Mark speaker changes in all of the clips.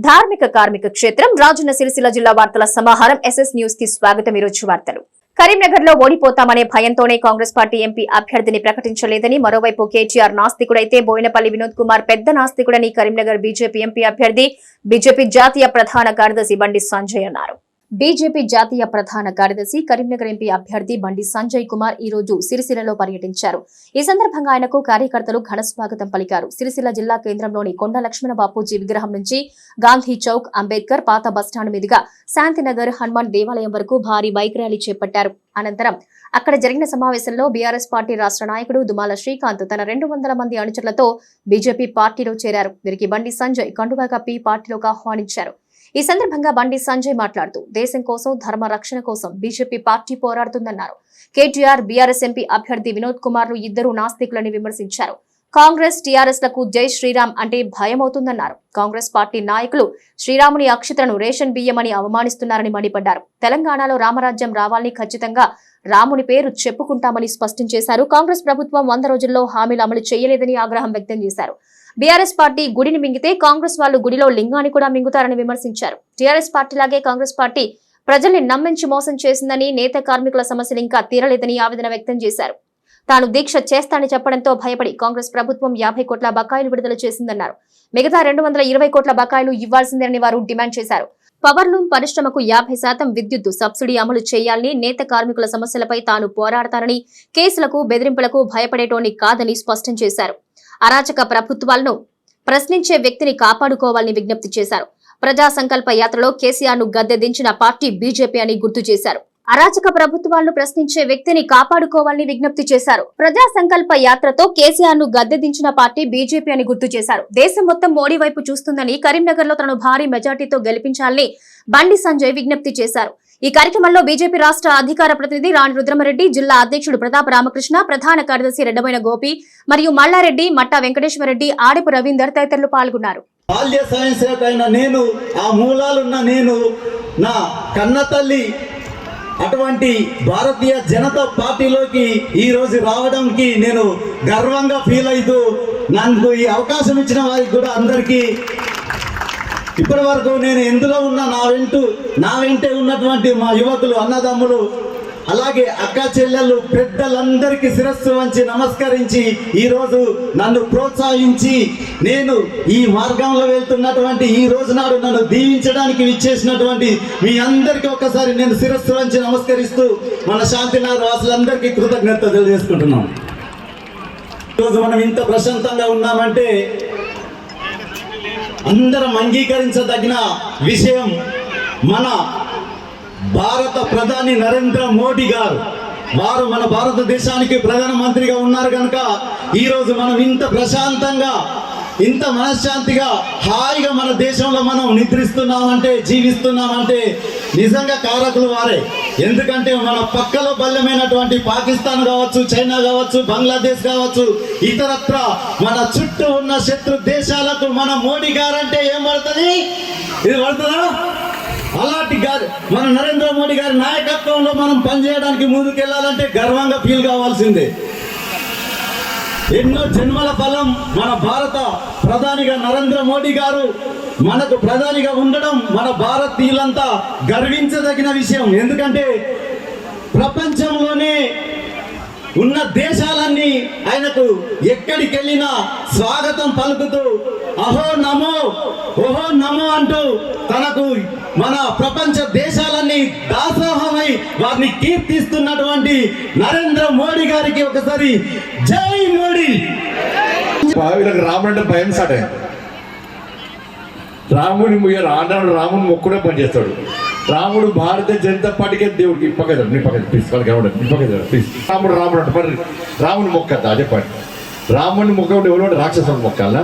Speaker 1: ధార్మిక కార్మిక క్షేత్రం రాజన్న సిరిసిల్ల జిల్లా వార్తల సమాహారం ఎస్ఎస్ న్యూస్ కి స్వాగతం. ఈరోజు వార్తలు. కరీంనగర్ లో ఓడిపోతామనే భయంతోనే కాంగ్రెస్ పార్టీ ఎంపీ అభ్యర్థిని ప్రకటించలేదని, మరోవైపు కేటీఆర్ నాస్తికుడైతే బోయినపల్లి వినోద్ కుమార్ పెద్ద నాస్తికుడని కరీంనగర్ బీజేపీ ఎంపీ అభ్యర్థి బీజేపీ జాతీయ ప్రధాన కార్యదర్శి బండి సంజయ్ అన్నారు. బీజేపీ జాతీయ ప్రధాన కార్యదర్శి కరీంనగర్ ఎంపీ అభ్యర్థి బండి సంజయ్ కుమార్ ఈ రోజు సిరిసిల్లలో పర్యటించారు. ఈ సందర్భంగా ఆయనకు కార్యకర్తలు ఘన స్వాగతం పలికారు. సిరిసిల్ల జిల్లా కేంద్రంలోని కొండ లక్ష్మణ బాపూజీ విగ్రహం నుంచి గాంధీ చౌక్, అంబేద్కర్ పాత బస్టాండ్ మీదుగా శాంతినగర్ హనుమాన్ దేవాలయం వరకు భారీ బైక్ ర్యాలీ చేపట్టారు. అనంతరం అక్కడ జరిగిన సమావేశంలో బీఆర్ఎస్ పార్టీ రాష్ట్ర నాయకుడు దుమాల శ్రీకాంత్ తన 200 మంది అనుచరులతో బీజేపీ పార్టీలో చేరారు. వీరికి బండి సంజయ్ కండువా కప్పి పార్టీలోకి ఆహ్వానించారు. ఈ సందర్భంగా బండి సంజయ్ మాట్లాడుతూ దేశం కోసం, ధర్మ రక్షణ కోసం బీజేపీ పార్టీ పోరాడుతుందన్నారు. కేటీఆర్, బీఆర్ఎస్ ఎంపీ అభ్యర్థి వినోద్ కుమార్ ఇద్దరు నాస్తికులని విమర్శించారు. కాంగ్రెస్, టీఆర్ఎస్ లకు జై శ్రీరామ్ అంటే భయమవుతుందన్నారు. కాంగ్రెస్ పార్టీ నాయకులు శ్రీరాముని అక్షతలను రేషన్ బియ్యమని అవమానిస్తున్నారని మండిపడ్డారు. తెలంగాణలో రామరాజ్యం రావాలని, ఖచ్చితంగా రాముని పేరు చెప్పుకుంటామని స్పష్టం చేశారు. కాంగ్రెస్ ప్రభుత్వం 100 రోజుల్లో హామీలు అమలు చేయలేదని ఆగ్రహం వ్యక్తం చేశారు. బీఆర్ఎస్ పార్టీ గుడిని మింగితే కాంగ్రెస్ వాళ్లు గుడిలో లింగాన్ని కూడా మింగుతారని విమర్శించారు. టీఆర్ఎస్ పార్టీలాగే కాంగ్రెస్ పార్టీ ప్రజల్ని నమ్మించి మోసం చేసిందని, నేత కార్మికుల సమస్యలు ఇంకా తీరలేదని ఆవేదన వ్యక్తం చేశారు. తాను దీక్ష చేస్తానని చెప్పడంతో భయపడి కాంగ్రెస్ ప్రభుత్వం 50 కోట్ల బకాయిలు విడుదల చేసిందన్నారు. మిగతా 220 కోట్ల బకాయిలు ఇవ్వాల్సిందేనని వారు డిమాండ్ చేశారు. పవర్లూమ్ పరిశ్రమకు 50% విద్యుత్ సబ్సిడీ అమలు చేయాలని, నేత కార్మికుల సమస్యలపై తాను పోరాడతానని, కేసులకు బెదిరింపులకు భయపడేటోని కాదని స్పష్టం చేశారు. అరాచక ప్రభుత్వాలను ప్రశ్నించే వ్యక్తిని కాపాడుకోవాలని విజ్ఞప్తి చేశారు. ప్రజా సంకల్ప యాత్రలో కేసీఆర్ ను గద్దె దించిన పార్టీ బీజేపీ అని గుర్తు చేశారు. అరాచక ప్రభుత్వాలను ప్రశ్నించే వ్యక్తిని కాపాడుకోవాలని విజ్ఞప్తి చేశారు. ప్రజా సంకల్ప యాత్రతో కేసీఆర్ ను గద్దె దించిన పార్టీ బీజేపీ అని గుర్తు చేశారు. దేశం మొత్తం మోడీ వైపు చూస్తుందని, కరీంనగర్ లో తనను భారీ మెజార్టీతో గెలిపించాలని బండి సంజయ్ విజ్ఞప్తి చేశారు. ఈ కార్యక్రమంలో బీజేపీ రాష్ట్ర అధికార ప్రతినిధి రాణి రుద్రమరెడ్డి, జిల్లా అధ్యక్షుడు ప్రతాప రామకృష్ణ, ప్రధాన కార్యదర్శి రెడ్డమైన గోపి మరియు మల్లారెడ్డి, మట్టా వెంకటేశ్వరరెడ్డి, ఆడిపు రవీందర్ తదితరులు పాల్గొన్నారు.
Speaker 2: బాల్య స్వయం సేవక అయిన నేను, ఆ మూలాలున్న నేను, నా కన్న తల్లి అటువంటి భారతీయ జనతా పార్టీలోకి ఈ రోజు రావడానికి నేను గర్వంగా ఫీల్ అవుతూ, నాకు ఈ అవకాశం ఇచ్చిన వారికి కూడా అందరికీ ఇప్పటి వరకు నేను ఎందులో ఉన్నా నా వెంటే ఉన్నటువంటి మా యువకులు, అన్నదమ్ములు, అలాగే అక్క చెల్లెళ్ళు, పెద్దలందరికీ శిరస్సు వంచి నమస్కరించి ఈరోజు నన్ను ప్రోత్సహించి నేను ఈ మార్గంలో వెళ్తున్నటువంటి ఈ రోజు నాడు నన్ను దీవించడానికి విచ్చేసినటువంటి మీ అందరికీ ఒక్కసారి నేను శిరస్సు వంచి నమస్కరిస్తూ మన శాంతినగర్ వాసులందరికీ కృతజ్ఞతలు తెలియజేసుకుంటున్నాం. ఈరోజు మనం ఇంత ప్రశాంతంగా ఉన్నామంటే అందరం అంగీకరించదగిన విషయం. మన భారత ప్రధాని నరేంద్ర మోడీ గారు, వారు మన భారతదేశానికి ప్రధానమంత్రిగా ఉన్నారు కనుక ఈరోజు మనం ఇంత ప్రశాంతంగా, ఇంత మనశ్శాంతిగా, హాయిగా మన దేశంలో మనం నిద్రిస్తున్నామంటే, జీవిస్తున్నామంటే నిజంగా కారకులు వారే. ఎందుకంటే మన పక్కలో బల్యమైనటువంటి పాకిస్తాన్ కావచ్చు, చైనా కావచ్చు, బంగ్లాదేశ్ కావచ్చు, ఇతరత్ర మన చుట్టూ ఉన్న శత్రు దేశాలకు మన మోడీ గారంటే ఏం పడుతుంది? ఇది పడుతుందా? అలాంటి గారు మన నరేంద్ర మోడీ గారి నాయకత్వంలో మనం పనిచేయడానికి ముందుకెళ్లాలంటే గర్వంగా ఫీల్ కావాల్సిందే. ఎన్నో జన్మల ఫలం మన భారత ప్రధానిగా నరేంద్ర మోడీ గారు మనకు ప్రధానిగా ఉండడం మన భారతీయులంతా గర్వించదగిన విషయం. ఎందుకంటే ప్రపంచంలోనే ఉన్న దేశాలన్నీ ఆయనకు ఎక్కడికి వెళ్ళినా స్వాగతం పలుకుతూ అహో నమో, ఓహో నమో అంటూ తనకు మన ప్రపంచ దేశాలన్నీ దాసోహమై వారిని కీర్తిస్తున్నటువంటి నరేంద్ర మోడీ గారికి ఒకసారి జై మోడీ.
Speaker 3: వీళ్ళకి రాముడు అంటే భయం సాటే. రాముని రాముని మొక్కుడే పనిచేస్తాడు. రాముడు భారతీయ జనతా పార్టీకే దేవుడికి పక్కన ప్లీజ్ రాముడు అంటే మరి రాముని మొక్కద్దా చెప్పండి. రాముని మొక్క ఎవరు? రాక్షసుని మొక్కాలా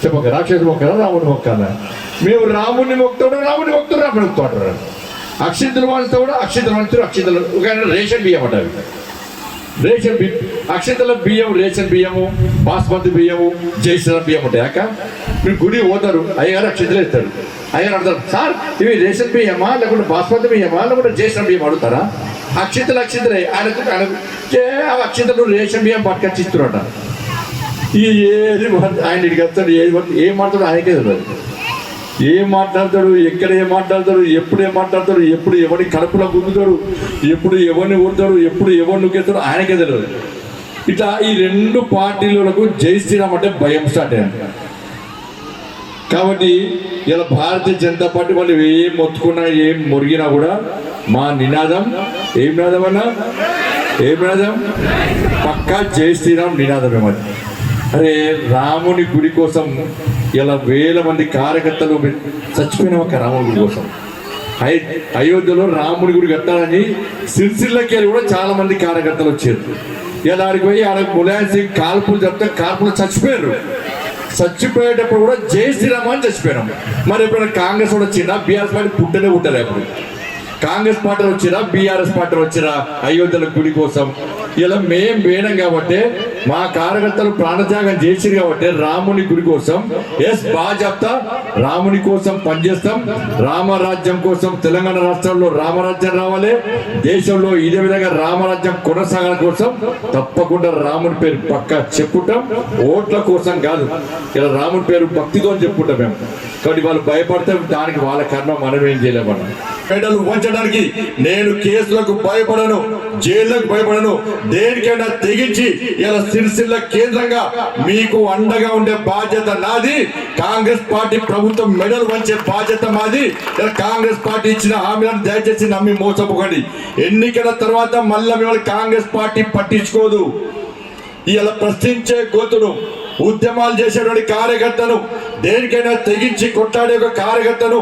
Speaker 3: చెప్పక? రాక్షసుని మొక్కాలా, రాముని మొక్కాలా? మేము రాముని మొక్కుతాడు, రాముని మొక్కుతాడు. అక్షింతలు వాళ్తే కూడా అక్షింతలు ఒక రేషన్ బియ్యం అంటారు. రేషన్ బియ్యం, అక్షింతల బియ్యం, రేషన్ బియ్యము, బాస్మతి బియ్యము, జైశ్రీరామ్ బియ్యం ఉంటాయి. అక్క మీరు గుడి పోతారు, అయ్యగారు అక్షింతలు ఇస్తారు. అయ్యగారు అడుగుతారు, సార్ ఇవి రేషన్ బియ్యమా లేకుంటే బాస్మతి బియ్యమా లేకుంటే జైశ్రీరామ్ బియ్యం అడుగుతారా? అక్షింతలే ఆయనకు అక్షింతలు రేషన్ బియ్యం పట్టుకొచ్చి ఇస్తున్నారట. ఏది ఆయన ఇడికి వస్తాడు, ఏది ఏం మాట్లాడు ఆయనకే తెలియదు. ఏం మాట్లాడతాడు, ఎక్కడ ఏం మాట్లాడతాడు, ఎప్పుడు ఏం మాట్లాడతాడు, ఎప్పుడు ఎవరిని కడుపులో గుద్దుతాడు, ఎప్పుడు ఎవరిని కొడతాడు, ఎప్పుడు ఎవరిని నొక్కేస్తాడు ఆయనకే తెలియదు. ఇట్లా ఈ రెండు పార్టీలకు జై శ్రీరామ్ అంటే భయం స్టార్ట్ అయ్యింది. కాబట్టి ఇలా భారతీయ జనతా పార్టీ వాళ్ళు ఏం మొత్తుకున్నా ఏం మురిగినా కూడా మా నినాదం ఏం నినాదం అన్నా, ఏం నినాదం? పక్కా జై శ్రీరామ్ నినాదమే మరి. అరే రాముని గుడి కోసం ఇలా వేల మంది కార్యకర్తలు చచ్చిపోయిన ఒక రాముని గుడి కోసం. అయోధ్యలో రాముడి గుడి కట్టాలని సిరిసిల్లకి కూడా చాలా మంది కార్యకర్తలు వచ్చారు. ఇలా ఆడికి పోయి ఆడ ములాయం సింగ్ కాల్పులు చెప్తే కాల్పులు చచ్చిపోయారు. చచ్చిపోయేటప్పుడు కూడా జై శ్రీరామ్ అని చచ్చిపోయినాం. మరి ఎప్పుడైనా కాంగ్రెస్ కూడా వచ్చినా బీఆర్ఎస్ పార్టీ పుట్టలే అప్పుడు. కాంగ్రెస్ పార్టీ వచ్చిరా, బీఆర్ఎస్ పార్టీ వచ్చిరా అయోధ్యల గుడి కోసం. ఇలా మేం వేయడం కాబట్టి మా కార్యకర్తలు ప్రాణత్యాగం చేసిరు కాబట్టి రాముని గుడి కోసం బాగా చెప్తా, రాముని కోసం పనిచేస్తాం. రామరాజ్యం కోసం తెలంగాణ రాష్ట్రంలో రామరాజ్యం రావాలి, దేశంలో ఇదే విధంగా రామరాజ్యం కొనసాగడం కోసం తప్పకుండా రాముని పేరు పక్కా చెప్పుకుంటాం. ఓట్ల కోసం కాదు, ఇలా రాముని పేరు భక్తితో చెప్పుకుంటాం మేము. కాబట్టి వాళ్ళు భయపడితే దానికి వాళ్ళ కర్మ మనం ఏం చేయలేమన్నా. మెడలు వంచడానికి నేను కేసులకు భయపడను, జైళ్లకు భయపడను, దేనికైనా తెగించి ఇలా సిరిసిల్ల కేంద్రంగా మీకు అండగా ఉండే బాధ్యత నాది. కాంగ్రెస్ పార్టీ ప్రభుత్వం మెడలు వంచే బాధ్యత మాది. ఇలా కాంగ్రెస్ పార్టీ ఇచ్చిన హామీలను దయచేసి నమ్మి మోసపోకండి. ఎన్నికల తర్వాత మళ్ళీ మిమ్మల్ని కాంగ్రెస్ పార్టీ పట్టించుకోదు. ఇలా ప్రశ్నించే గొంతును, ఉద్యమాలు చేసేటువంటి కార్యకర్తను, దేనికైనా తెగించి కొట్లాడే ఒక కార్యకర్తను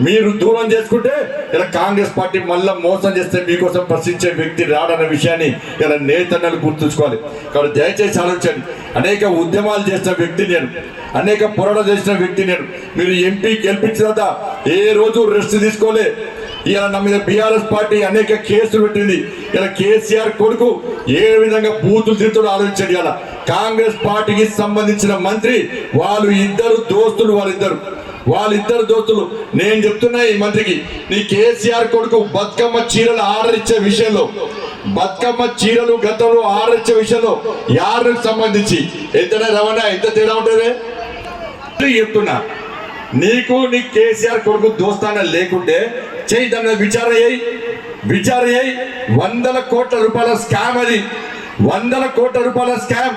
Speaker 3: మీరు దూరం చేసుకుంటే ఇలా కాంగ్రెస్ పార్టీ మళ్ళీ మోసం చేస్తే మీకోసం ప్రశ్నించే వ్యక్తి రాడన్న విషయాన్ని ఇలా నేతన్నలు గుర్తుంచుకోవాలి. కాబట్టి దయచేసి ఆలోచించండి. అనేక ఉద్యమాలు చేసిన వ్యక్తి నేను, అనేక పోరాటాలు చేసిన వ్యక్తి నేను. మీరు ఎంపీ గెలిపించిన తర్వాత ఏ రోజు రెస్ట్ తీసుకోలే. ఇలా నా మీద బీఆర్ఎస్ పార్టీ అనేక కేసులు పెట్టింది. ఇలా కేసీఆర్ కొడుకు ఏ విధంగా బూతులు తిరుగుతాడో ఆలోచించండి. ఇలా కాంగ్రెస్ పార్టీకి సంబంధించిన మంత్రి వాళ్ళిద్దరు దోస్తులు. నేను చెప్తున్నా ఈ మంత్రికి, నీ కేసీఆర్ కొడుకు బతుకమ్మ చీరలు ఆర్డర్ ఇచ్చే విషయంలో, బతుకమ్మ చీరలు గతంలో ఆర్డర్ ఇచ్చే విషయంలో యారికి సంబంధించి ఎంతనే రవాణా ఎంత తేడా ఉంటుంది చెప్తున్నా. నీకు నీ కేసీఆర్ కొడుకు దోస్తాన లేకుంటే చెయ్యి, దాని విచారణ చేయి. 100 కోట్ల రూపాయల స్కామ్ అది, 100 కోట్ల రూపాయల స్కామ్.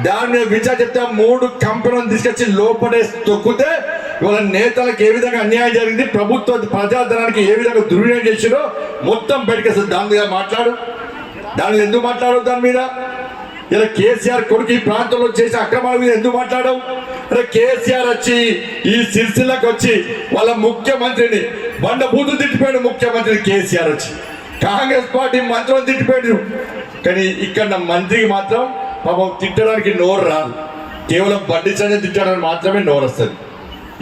Speaker 3: దాని మీద విచారణ చెప్తే 3 కంపెనీలను తీసుకొచ్చి లోపడే తొక్కితే ఇవాళ నేతలకు ఏ విధంగా అన్యాయం జరిగింది, ప్రభుత్వ ప్రజాధనానికి ఏ విధంగా దుర్వినియోగం చేసిరో మొత్తం బయటకేస్తుంది. దాని మీద మాట్లాడు, దాని మీద ఎందుకు మాట్లాడవు? దాని మీద ఇలా కేసీఆర్ కొడుకు ఈ ప్రాంతంలో చేసే అక్రమాల మీద ఎందుకు మాట్లాడవు? అరే కేసీఆర్ వచ్చి ఈ సిరిసిల్లకు వచ్చి వాళ్ళ ముఖ్యమంత్రిని బండబూతులు తిట్టిపోయాడు. ముఖ్యమంత్రిని కేసీఆర్ వచ్చి కాంగ్రెస్ పార్టీ మంత్రులను తిట్టిపోయాడు. కానీ ఇక్కడ నా మంత్రికి మాత్రం పాపం తిట్టడానికి నోరు రాదు. కేవలం బండి సంజయ్ తిట్టడానికి మాత్రమే నోరు వస్తుంది.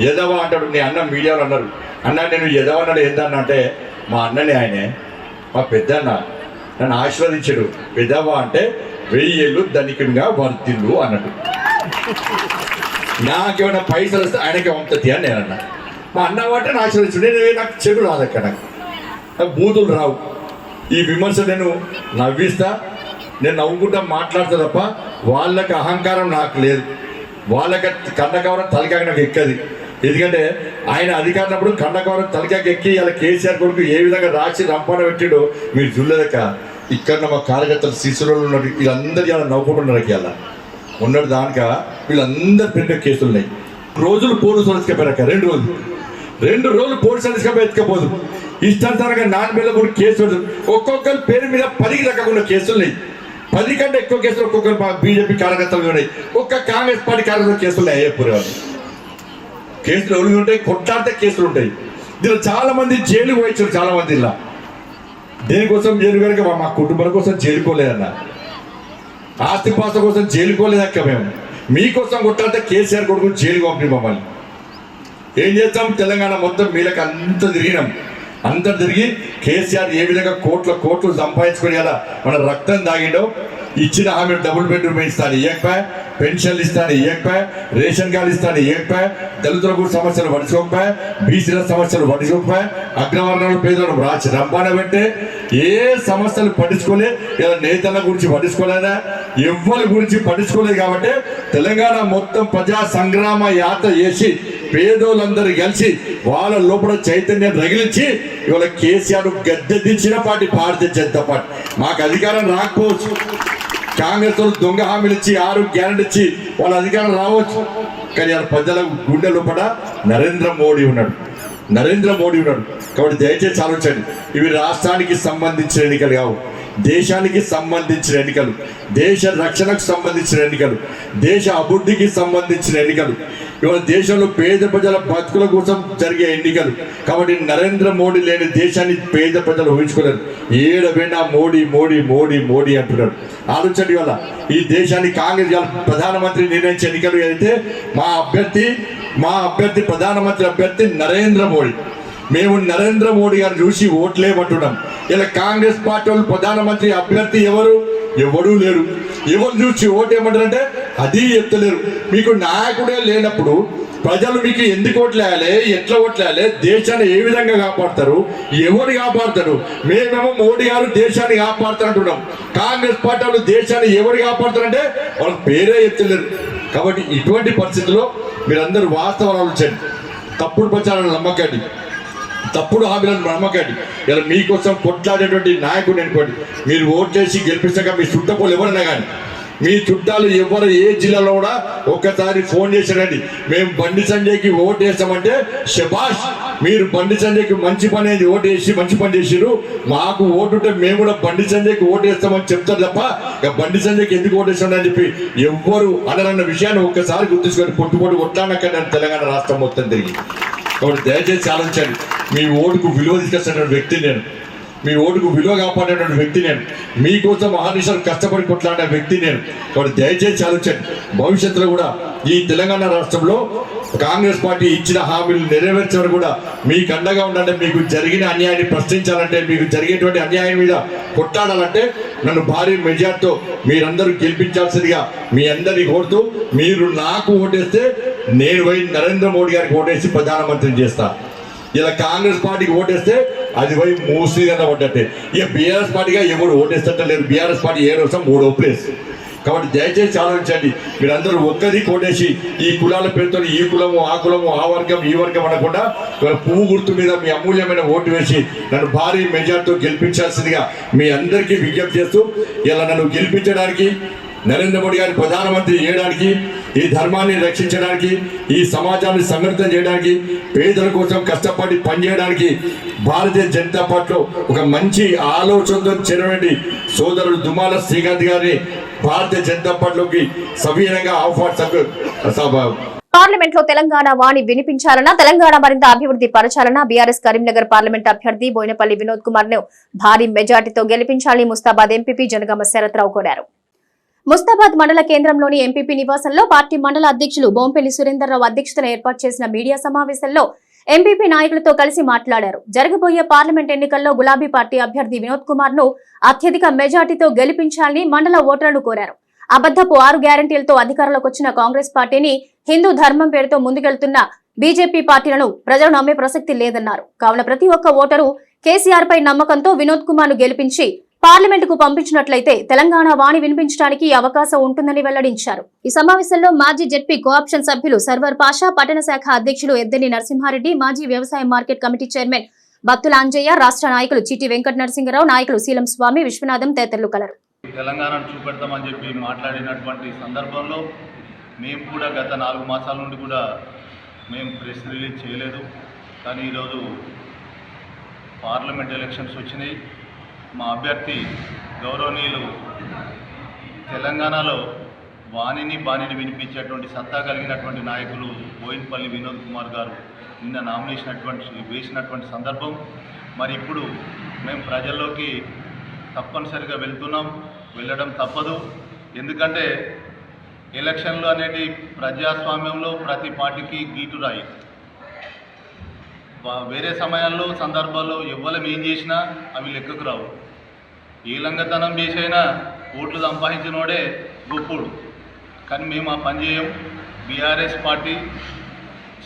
Speaker 3: ఎదవా అంటాడు. నీ అన్న మీడియాలో అన్నారు, అన్న నేను ఎదవ అన్నాడు. ఏందన్నా అంటే మా అన్ననే, ఆయనే మా పెద్దన్న నన్ను ఆశీర్వదించాడు. పెద్దవా అంటే 1000 ఏళ్ళు ధనికునిగా వర్తిల్లు అన్నట్టు. నాకేమైనా పైసలు వస్తే ఆయనకే పంపుతుంది అని నేను అన్నా. మా అన్న వాటే నా ఆశీర్వదించు. నేను నాకు చెడు రాదు, అక్కడ నాకు బూతులు రావు. ఈ విమర్శ నేను నవ్విస్తా, నేను నవ్వుకుంటా మాట్లాడతా తప్ప వాళ్ళకి అహంకారం నాకు లేదు. వాళ్ళకి కండకవరం తలకాయ నాకు ఎక్కది. ఎందుకంటే ఆయన అధికారినప్పుడు కండకవరం తలకాయకి ఎక్కి ఇలా కేసీఆర్ కొడుకు ఏ విధంగా రాసి రంపాన పెట్టాడో మీరు చూడలేదక్క. ఇక్కడ మా కార్యకర్తలు శిశువులు ఉన్నట్టు వీళ్ళందరూ ఇలా నవ్వుకుంటున్నారు. ఇలా ఉన్నాడు దానిక వీళ్ళందరి పెద్ద కేసులు ఉన్నాయి. రోజులు పోలీసులు ఎత్తుకపోయారక్క. 2 రోజులు పోలీసులు ఎత్తుకపోదు. ఇష్టానుసారంగా నాన్నబిల్ల కూడా కేసు పెడతారు. ఒక్కొక్కరి పేరు మీద 10కి దక్కకుండా కేసులు ఉన్నాయి. 10 కంటే ఎక్కువ కేసులు ఒక్కొక్కరు బీజేపీ కార్యకర్తలు ఉన్నాయి. ఒక్క కాంగ్రెస్ పార్టీ కార్యకర్తలు కేసులు ఉన్నాయి. అయ్యే కేసులు ఎవరు ఉంటాయి, కొట్లాడితే కేసులు ఉంటాయి. దీనిలో చాలా మంది జైలుకు వచ్చారు. చాలా మంది ఇలా దేనికోసం జైలు కనుక మా కుటుంబాల కోసం జైలుకోలేదన్న, ఆస్తిపాస కోసం జైలుకోలేదక్క. మేము మీకోసం కొట్లాడితే కేసీఆర్ కొడుకు జైలు పంపి మమ్మల్ని ఏం చేస్తాం? తెలంగాణ మొత్తం మీలకు అంత తిరిగి కేసీఆర్ ఏ విధంగా కోట్లు సంపాదించుకొని అలా మన రక్తం దాగిండో, ఇచ్చిన హామీ డబుల్ బెడ్రూమ్ ఇస్తాను ఇవ్వకపోయా, పెన్షన్లు ఇస్తాను ఇవ్వకపోయా, రేషన్ కార్డు ఇస్తాను ఇవ్వకపోయా, దళితులకు సమస్యలు పడుచుకోకపోయా, బీసీల సమస్యలు పడుచుకోకపోయా, అగ్రవర్ణాలు పేదలను రాచి రంపాన పెట్టే ఏ సమస్యలు పట్టించుకోలే. ఇలా నేతల గురించి పట్టించుకోలేదా, ఎవ్వరి గురించి పట్టించుకోలేదు. కాబట్టి తెలంగాణ మొత్తం ప్రజా సంగ్రామ యాత్ర చేసి పేదోళ్ళందరూ కలిసి వాళ్ళ లోపల చైతన్యం రగిలించి ఇవాళ కేసీఆర్ గద్దె దించిన పార్టీ భారతీయ జనతా పార్టీ. మాకు అధికారం రాకపోవచ్చు, కాంగ్రెస్ వాళ్ళు దొంగ హామీలు ఇచ్చి 6 గ్యారెంటీ ఇచ్చి వాళ్ళ అధికారం రావచ్చు, కానీ వాళ్ళ ప్రజల గుండె లోపల నరేంద్ర మోడీ ఉన్నాడు. కాబట్టి దయచేసి ఆలోచించండి. ఇవి రాష్ట్రానికి సంబంధించిన ఎన్నికలు కావు, దేశానికి సంబంధించిన ఎన్నికలు, దేశ రక్షణకు సంబంధించిన ఎన్నికలు, దేశ అభివృద్ధికి సంబంధించిన ఎన్నికలు, ఇవాళ దేశంలో పేద ప్రజల బతుకుల కోసం జరిగే ఎన్నికలు. కాబట్టి నరేంద్ర మోడీ లేని దేశాన్ని పేద ప్రజలు ఊహించుకోలేరు. ఏడవైనా మోడీ మోడీ మోడీ మోడీ అంటున్నారు. ఆలోచండి, వల్ల ఈ దేశాన్ని కాంగ్రెస్ ప్రధానమంత్రి నిర్ణయించే ఎన్నికలు అయితే మా అభ్యర్థి ప్రధానమంత్రి అభ్యర్థి నరేంద్ర మోడీ. మేము నరేంద్ర మోడీ గారిని చూసి ఓట్లేమంటున్నాం. ఇలా కాంగ్రెస్ పార్టీ వాళ్ళు ప్రధానమంత్రి అభ్యర్థి ఎవడూ లేరు. ఎవరు చూసి ఓటేయమంటారంటే అది చెప్తలేరు. మీకు నాయకుడే లేనప్పుడు ప్రజలు మీకు ఎందుకు ఓట్లేయాలి, ఎట్లా ఓట్లేయాలి, దేశాన్ని ఏ విధంగా కాపాడతారు, ఎవరు కాపాడతారు? మేమేమో మోడీ గారు దేశాన్ని కాపాడుతారు అంటున్నాం. కాంగ్రెస్ పార్టీ వాళ్ళు దేశాన్ని ఎవరు కాపాడతారంటే వాళ్ళకి పేరే చెప్తలేరు. కాబట్టి ఇటువంటి పరిస్థితుల్లో మీరందరూ వాస్తవాలు ఆలోచించండి. తప్పుడు ప్రచారాలను నమ్మకండి, తప్పుడు హామీలను నమ్మకండి. ఇలా మీకోసం కొట్లాడేటువంటి నాయకుడు అనుకోండి. మీరు ఓట్లేసి గెలిపించాక మీ చుట్టపోలు ఎవరైనా కానీ, మీ చుట్టాలు ఎవరు ఏ జిల్లాలో కూడా ఒక్కసారి ఫోన్ చేశారండి, మేము బండి సంజయ్కి ఓటు వేస్తామంటే శబాష్, మీరు బండి సంజయ్కి మంచి పని ఓటు వేసి మంచి పని చేసిరు, మాకు ఓటుంటే మేము కూడా బండి సంజయ్కి ఓటు వేస్తామని చెప్తారు తప్ప ఇక బండి సంజయ్కి ఎందుకు ఓటు వేస్తామని చెప్పి ఎవ్వరు అనరన్న విషయాన్ని ఒక్కసారి గుర్తుంచుకొని పొట్టుపోటు కొట్లాడక తెలంగాణ రాష్ట్రం మొత్తం తిరిగి. కాబట్టి దయచేసి ఆలోచించండి. మీ ఓటుకు విలువ తీసుకొచ్చినటువంటి వ్యక్తి నేను, మీ ఓటుకు విలువ కాపాడేటువంటి వ్యక్తి నేను, మీకోసం మహానిషాలు కష్టపడి కొట్లాడే వ్యక్తి నేను. కాబట్టి దయచేసి ఆలోచించండి. భవిష్యత్తులో కూడా ఈ తెలంగాణ రాష్ట్రంలో కాంగ్రెస్ పార్టీ ఇచ్చిన హామీలు నెరవేర్చడం కూడా మీకు అండగా ఉండాలంటే, మీకు జరిగిన అన్యాయాన్ని ప్రశ్నించాలంటే, మీకు జరిగేటువంటి అన్యాయం మీద కొట్లాడాలంటే నన్ను భారీ మెజార్టీతో మీరందరూ గెలిపించాల్సిందిగా మీ అందరినీ కోరుతూ, మీరు నాకు ఓటేస్తే నేను పోయి నరేంద్ర మోడీ గారికి ఓటేసి ప్రధానమంత్రిని చేస్తా. ఇలా కాంగ్రెస్ పార్టీకి ఓటేస్తే అది పోయి మూసీగా పడ్డట్టే. ఇక బీఆర్ఎస్ పార్టీగా ఎవరు ఓటేస్తట్టే లేదు. బీఆర్ఎస్ పార్టీ ఏ రోజు 3వ ప్లేస్. కాబట్టి దయచేసి ఆలోచించండి. మీరందరూ ఒక్కది కోటేసి ఈ కులాల పేరుతో ఈ కులము ఆ కులము ఆ వర్గం ఈ వర్గం అనకుండా పువ్వు గుర్తు మీద మీ అమూల్యమైన ఓటు వేసి నన్ను భారీ మెజార్టీతో గెలిపించాల్సిందిగా మీ అందరికీ విజ్ఞప్తి చేస్తూ, ఇలా నన్ను గెలిపించడానికి, నరేంద్ర మోడీ గారి ప్రధానమంత్రి చేయడానికి, ఈ ధర్మాన్ని రక్షించడానికి, ఈ సమాజాన్ని సమర్థం చేయడానికి, పేదల కోసం కష్టపడి పనిచేయడానికి భారతీయ జనతా పార్టీలో ఒక మంచి ఆలోచనతో చేరవేంటి సోదరుడు దుమాల శ్రీకాంత్ గారిని భారతీయ జనతా పార్టీలోకి సవినయంగా
Speaker 1: పార్లమెంట్ లో తెలంగాణ వాణి వినిపించాలన్నా, తెలంగాణ మరింత అభివృద్ధి పరచాలన్నా బీఆర్ఎస్ కరీంనగర్ పార్లమెంట్ అభ్యర్థి బోయినపల్లి వినోద్ కుమార్ ను భారీ మెజార్టీతో గెలిపించాలని ముస్తాబాద్ ఎంపీపీ జనగామ శరత్రావు కోరారు. ముస్తాబాద్ మండల కేంద్రంలోని ఎంపీపీ నివాసంలో పార్టీ మండల అధ్యక్షులు బొంపెల్లి సురేందర్రావు అధ్యక్షతన ఏర్పాటు చేసిన మీడియా సమావేశంలో ఎంపీపీ నాయకులతో కలిసి మాట్లాడారు. జరగబోయే పార్లమెంట్ ఎన్నికల్లో గులాబీ పార్టీ అభ్యర్థి వినోద్ కుమార్ ను అత్యధిక మెజార్టీతో గెలిపించాలని మండల ఓటర్లను కోరారు. అబద్దపు 6 గ్యారంటీలతో అధికారంలోకి వచ్చిన కాంగ్రెస్ పార్టీని, హిందూ ధర్మం పేరుతో ముందుకెళ్తున్న బీజేపీ పార్టీలను ప్రజలు నమ్మే ప్రసక్తి లేదన్నారు. కావున ప్రతి ఒక్క ఓటరు కేసీఆర్ పై నమ్మకంతో వినోద్ కుమార్ ను గెలిపించి పార్లమెంటుకు పంపించినట్లయితే తెలంగాణ వాణి వినిపించడానికి అవకాశం ఉంటుందని వెల్లడించారు. ఈ సమావేశంలో మాజీ జెడ్పీ కోఆప్షన్ సభ్యులు సర్వర్ పాషా, పట్టణ శాఖ అధ్యక్షులు ఎద్దని నరసింహారెడ్డి, మాజీ వ్యవసాయ market committee chairman Battula Anjaiah, రాష్ట్ర నాయకులు చిటి వెంకట నరసింహరావు, నాయకులు శీలం స్వామి, విశ్వనాథం తదితరులు కలరు.
Speaker 4: తెలంగాణను చూపెడతామని చెప్పి మాట్లాడినటువంటి సందర్భంలో మేము కూడా గత 4 మాసాల నుండి కూడా మేము ప్రెస్ రిలీజ్ చేయలేదు. కానీ ఈరోజు పార్లమెంట్ ఎలక్షన్స్ వచ్చినాయి. మా అభ్యర్థి గౌరవనీయులు తెలంగాణలో బాణిని వినిపించేటువంటి సత్తా కలిగినటువంటి నాయకులు బోయినపల్లి వినోద్ కుమార్ గారు నిన్న నామినేషన్ వేసినటువంటి సందర్భం. మరి ఇప్పుడు మేము ప్రజల్లోకి తప్పనిసరిగా వెళ్ళడం తప్పదు. ఎందుకంటే ఎలక్షన్లు అనేది ప్రజాస్వామ్యంలో ప్రతి పార్టీకి గీటురాయి. వేరే సమయాల్లో సందర్భాల్లో ఎవ్వరం ఏం చేసినా అవి లెక్కకు రావు. ఏ లంగతనం చేసైనా ఓట్లు సంపాదించినోడే గొప్పడు. కానీ మేము ఆ పని చేయం. బీఆర్ఎస్ పార్టీ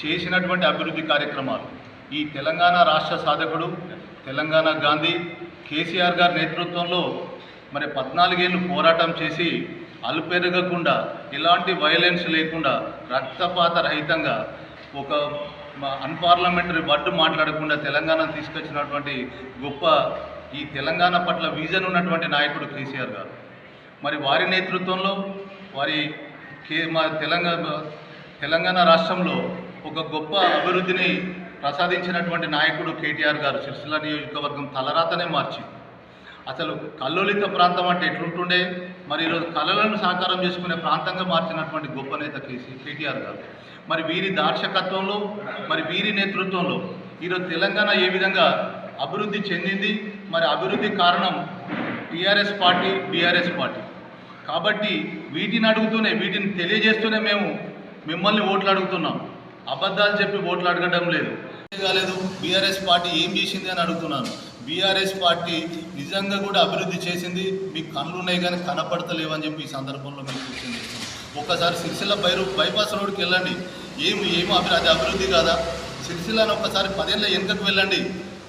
Speaker 4: చేసినటువంటి అభివృద్ధి కార్యక్రమాలు, ఈ తెలంగాణ రాష్ట్ర సాధకుడు తెలంగాణ గాంధీ కేసీఆర్ గారి నేతృత్వంలో మరి 14 ఏళ్ళు పోరాటం చేసి అలుపెరగకుండా, ఎలాంటి వైలెన్స్ లేకుండా, రక్తపాత రహితంగా ఒక అన్పార్లమెంటరీ వర్డ్ మాట్లాడకుండా తెలంగాణను తీసుకొచ్చినటువంటి గొప్ప ఈ తెలంగాణ పట్ల విజన్ ఉన్నటువంటి నాయకుడు కేసీఆర్ గారు. మరి వారి నేతృత్వంలో మా తెలంగాణ రాష్ట్రంలో ఒక గొప్ప అభివృద్ధిని ప్రసాదించినటువంటి నాయకుడు కేటీఆర్ గారు సిరిసిల్ల నియోజకవర్గం తలరాతనే మార్చి అసలు కల్లోలిత ప్రాంతం అంటే ఎట్లుంటుండే, మరి ఈరోజు కళలను సాకారం చేసుకునే ప్రాంతంగా మార్చినటువంటి గొప్ప నేత కేటీఆర్ గారు. మరి వీరి దార్శకత్వంలో, మరి వీరి నేతృత్వంలో ఈరోజు తెలంగాణ ఏ విధంగా అభివృద్ధి చెందింది, మరి అభివృద్ధి కారణం టీఆర్ఎస్ పార్టీ, బీఆర్ఎస్ పార్టీ. కాబట్టి వీటిని తెలియజేస్తూనే మేము మిమ్మల్ని ఓట్లు అడుగుతున్నాం. అబద్ధాలు చెప్పి ఓట్లు అడగడం లేదు. కాలేదు బీఆర్ఎస్ పార్టీ ఏం చేసింది అని అడుగుతున్నాను. బీఆర్ఎస్ పార్టీ నిజంగా కూడా అభివృద్ధి చేసింది. మీకు కళ్ళు ఉన్నాయి కానీ కనపడతలేవు అని చెప్పి ఈ సందర్భంలో మీకు సూచన చేస్తున్నాం. ఒక్కసారి సిరిసిల్ల బైపాస్ రోడ్కి వెళ్ళండి. ఏమో అది అభివృద్ధి కాదా? సిరిసిల్లని ఒక్కసారి 10 ఏళ్ళ వెనుకకు వెళ్ళండి.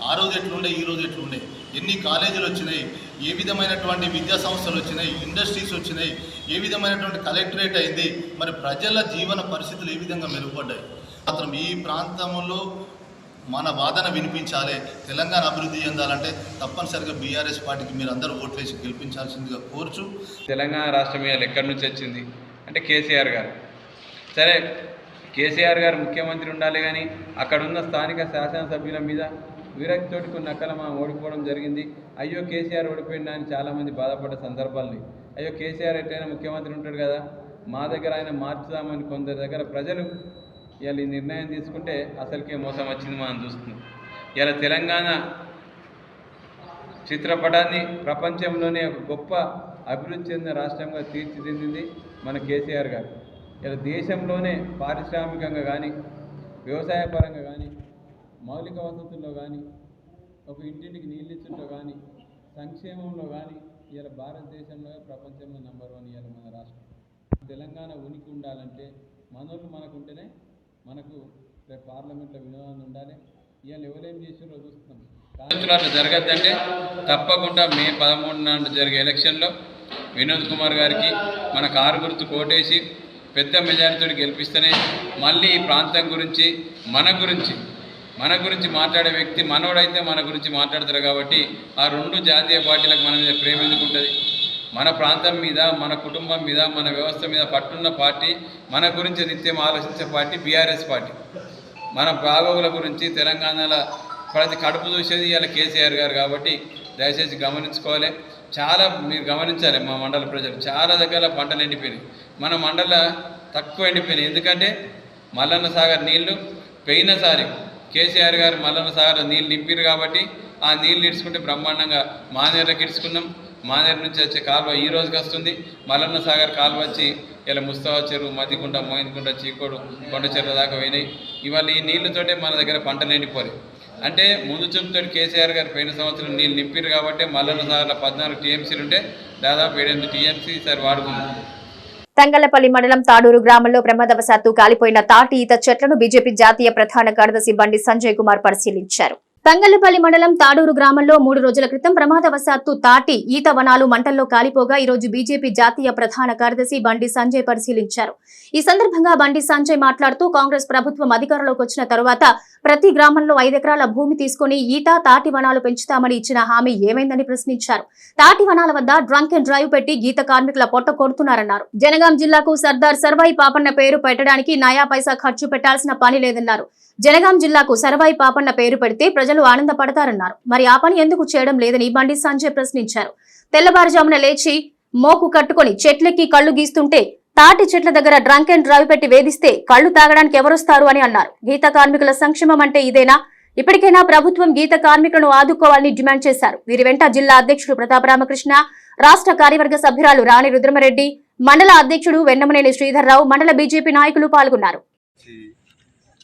Speaker 4: ఆ రోజు ఎట్లుండే, ఈ రోజు ఎట్లుండే, ఎన్ని కాలేజీలు వచ్చినాయి, ఏ విధమైనటువంటి విద్యా సంస్థలు వచ్చినాయి, ఇండస్ట్రీస్ వచ్చినాయి, ఏ విధమైనటువంటి కలెక్టరేట్ అయింది, మరి ప్రజల జీవన పరిస్థితులు ఏ విధంగా మెరుగుపడ్డాయి. మాత్రం ఈ ప్రాంతంలో మన వాదన వినిపించాలి. తెలంగాణ అభివృద్ధి చెందాలంటే తప్పనిసరిగా బీఆర్ఎస్ పార్టీకి మీరు అందరూ ఓట్లు వేసి గెలిపించాల్సిందిగా కోరుచు.
Speaker 5: తెలంగాణ రాష్ట్రం ఇవాళ ఎక్కడి నుంచి వచ్చింది అంటే కేసీఆర్ గారు. సరే, కేసీఆర్ గారు ముఖ్యమంత్రి ఉండాలి కానీ అక్కడున్న స్థానిక శాసనసభ్యుల మీద విరక్తితోటి కొన్ని అక్కలమా ఓడిపోవడం జరిగింది. అయ్యో కేసీఆర్ ఓడిపోయిందా అని చాలామంది బాధపడ్డ సందర్భాలు. అయ్యో కేసీఆర్ ఎట్లయినా ముఖ్యమంత్రి ఉంటాడు కదా, మా దగ్గర ఆయన మార్చుదామని కొందరి దగ్గర ప్రజలు ఇవాళ ఈ నిర్ణయం తీసుకుంటే అసలుకే మోసం వచ్చింది మనం చూస్తున్నాం. ఇలా తెలంగాణ చిత్రపటాన్ని ప్రపంచంలోనే ఒక గొప్ప అభివృద్ధి చెందిన రాష్ట్రంగా తీర్చిదిద్దింది మన కేసీఆర్ గారు. ఇలా దేశంలోనే పారిశ్రామికంగా కానీ, వ్యవసాయపరంగా కానీ, మౌలిక వసతుల్లో కానీ, ఒక ఇంటింటికి నీళ్ళు ఇచ్చుంటో కానీ, సంక్షేమంలో కానీ ఇలా భారతదేశంలో ప్రపంచంలో నంబర్ 1 ఇవాళ మన రాష్ట్రం. తెలంగాణ ఉనికి ఉండాలంటే మనోళ్ళు మనకు ఉంటేనే మనకు రేపు పార్లమెంట్లో వినోదం ఉండాలి. ఇవాళ ఎవరేం చేసారో చూస్తున్నాం. కాన్స్టిట్యూషన్లో జరగద్దంటే తప్పకుండా మే 13 నాడు జరిగే ఎలక్షన్లో వినోద్ కుమార్ గారికి మన కారు గుర్తు కోటేసి పెద్ద మెజారిటీతో గెలిపిస్తేనే మళ్ళీ ఈ ప్రాంతం గురించి మన గురించి మాట్లాడే వ్యక్తి మనోడైతే మన గురించి మాట్లాడతారు. కాబట్టి ఆ 2 జాతీయ పార్టీలకు మన మీద ప్రేమ ఎందుకుంటుంది? మన ప్రాంతం మీద, మన కుటుంబం మీద, మన వ్యవస్థ మీద పట్టున్న పార్టీ, మన గురించి నిత్యం ఆలోచించే పార్టీ బీఆర్ఎస్ పార్టీ. మన బాగోగుల గురించి తెలంగాణలో ప్రతి కడుపు చూసేది ఇలా కేసీఆర్ గారు. కాబట్టి దయచేసి గమనించుకోవాలి. చాలా మీరు గమనించాలి. మా మండల ప్రజలు చాలా దగ్గర పంటలు ఎండిపోయినాయి. మన మండల తక్కువ ఎండిపోయినాయి. ఎందుకంటే మల్లన్న సాగర్ నీళ్లు పోయినసారి కేసీఆర్ గారు మల్లన్న సాగర్ నీళ్ళు నింపారు. కాబట్టి ఆ నీళ్ళు ఇడుచుకుంటే బ్రహ్మాండంగా మానేరుకి ఇడుచుకున్నాం. మానేరు నుంచి వచ్చే కాలువ ఈ రోజుకి వస్తుంది. మల్లన్న సాగర్ కాలువ వచ్చి ఇలా ముస్తావా చెరువు, మదిగుంట, మోయిన్గుంట, చీకోడు, కొండ చెరువు దాకా పోయినాయి. ఇవాళ ఈ నీళ్ళతోటే మన దగ్గర పంటలు ఎండిపోయి. అంటే ముందు చూపుతో కేసీఆర్ గారు పోయిన సంవత్సరం నీళ్ళు నింపారు. కాబట్టి మల్లన్న సాగర్లో 14 టీఎంసీలు ఉంటే దాదాపు 7-8 టీఎంసీ ఈసారి వాడుకున్నాం.
Speaker 1: తంగళ్లపల్లి మండలం తాడూరు గ్రామంలో ప్రమాదవశాత్తు కాలిపోయిన తాటి ఈత చెట్లను బీజేపీ జాతీయ ప్రధాన కార్యదర్శి బండి సంజయ్ కుమార్ పరిశీలించారు. తంగళ్లపల్లి మండలం తాడూరు గ్రామంలో 3 రోజుల క్రితం ప్రమాదవశాత్తు తాటి ఈత వనాలు మంటల్లో కాలిపోగా ఈ రోజు బీజేపీ జాతీయ ప్రధాన కార్యదర్శి బండి సంజయ్ పరిశీలించారు. ఈ సందర్భంగా బండి సంజయ్ మాట్లాడుతూ కాంగ్రెస్ ప్రభుత్వం అధికారంలోకి వచ్చిన తరువాత ప్రతి గ్రామంలో 5 ఎకరాల భూమి తీసుకుని ఈత, తాటి వనాలు పెంచుతామని ఇచ్చిన హామీ ఏమైందని ప్రశ్నించారు. తాటి వనాల వద్ద డ్రంక్ అండ్ డ్రైవ్ పెట్టి గీత కార్మికుల పొట్ట కొడుతున్నారన్నారు. జనగాం జిల్లాకు సర్దార్ సర్వాయి పాపన్న పేరు పెట్టడానికి నయా పైసా ఖర్చు పెట్టాల్సిన పని లేదన్నారు. జనగాం జిల్లాకు సర్వాయి పాపన్న పేరు పెడితే ప్రజలు ఆనందపడతారన్నారు. మరి ఆ పని ఎందుకు చేయడం లేదని బండి సంజయ్ ప్రశ్నించారు. తెల్లవారుజామున లేచి మోకు కట్టుకుని చెట్లెక్కి కళ్లు గీస్తుంటే తాటి చెట్ల దగ్గర డ్రంక్ అండ్ డ్రైవ్ పెట్టి వేధిస్తే కళ్లు తాగడానికి ఎవరొస్తారు అని అన్నారు. గీత కార్మికుల సంక్షేమం అంటే ఇదేనా? ఇప్పటికైనా ప్రభుత్వం గీత కార్మికులను ఆదుకోవాలని డిమాండ్ చేశారు. వీరి వెంట జిల్లా అధ్యక్షుడు ప్రతాప్ రామకృష్ణ, రాష్ట్ర కార్యవర్గ సభ్యురాలు రాణి రుద్రమరెడ్డి, మండల అధ్యక్షుడు వెన్నమనేని శ్రీధర్రావు, మండల బీజేపీ నాయకులు పాల్గొన్నారు.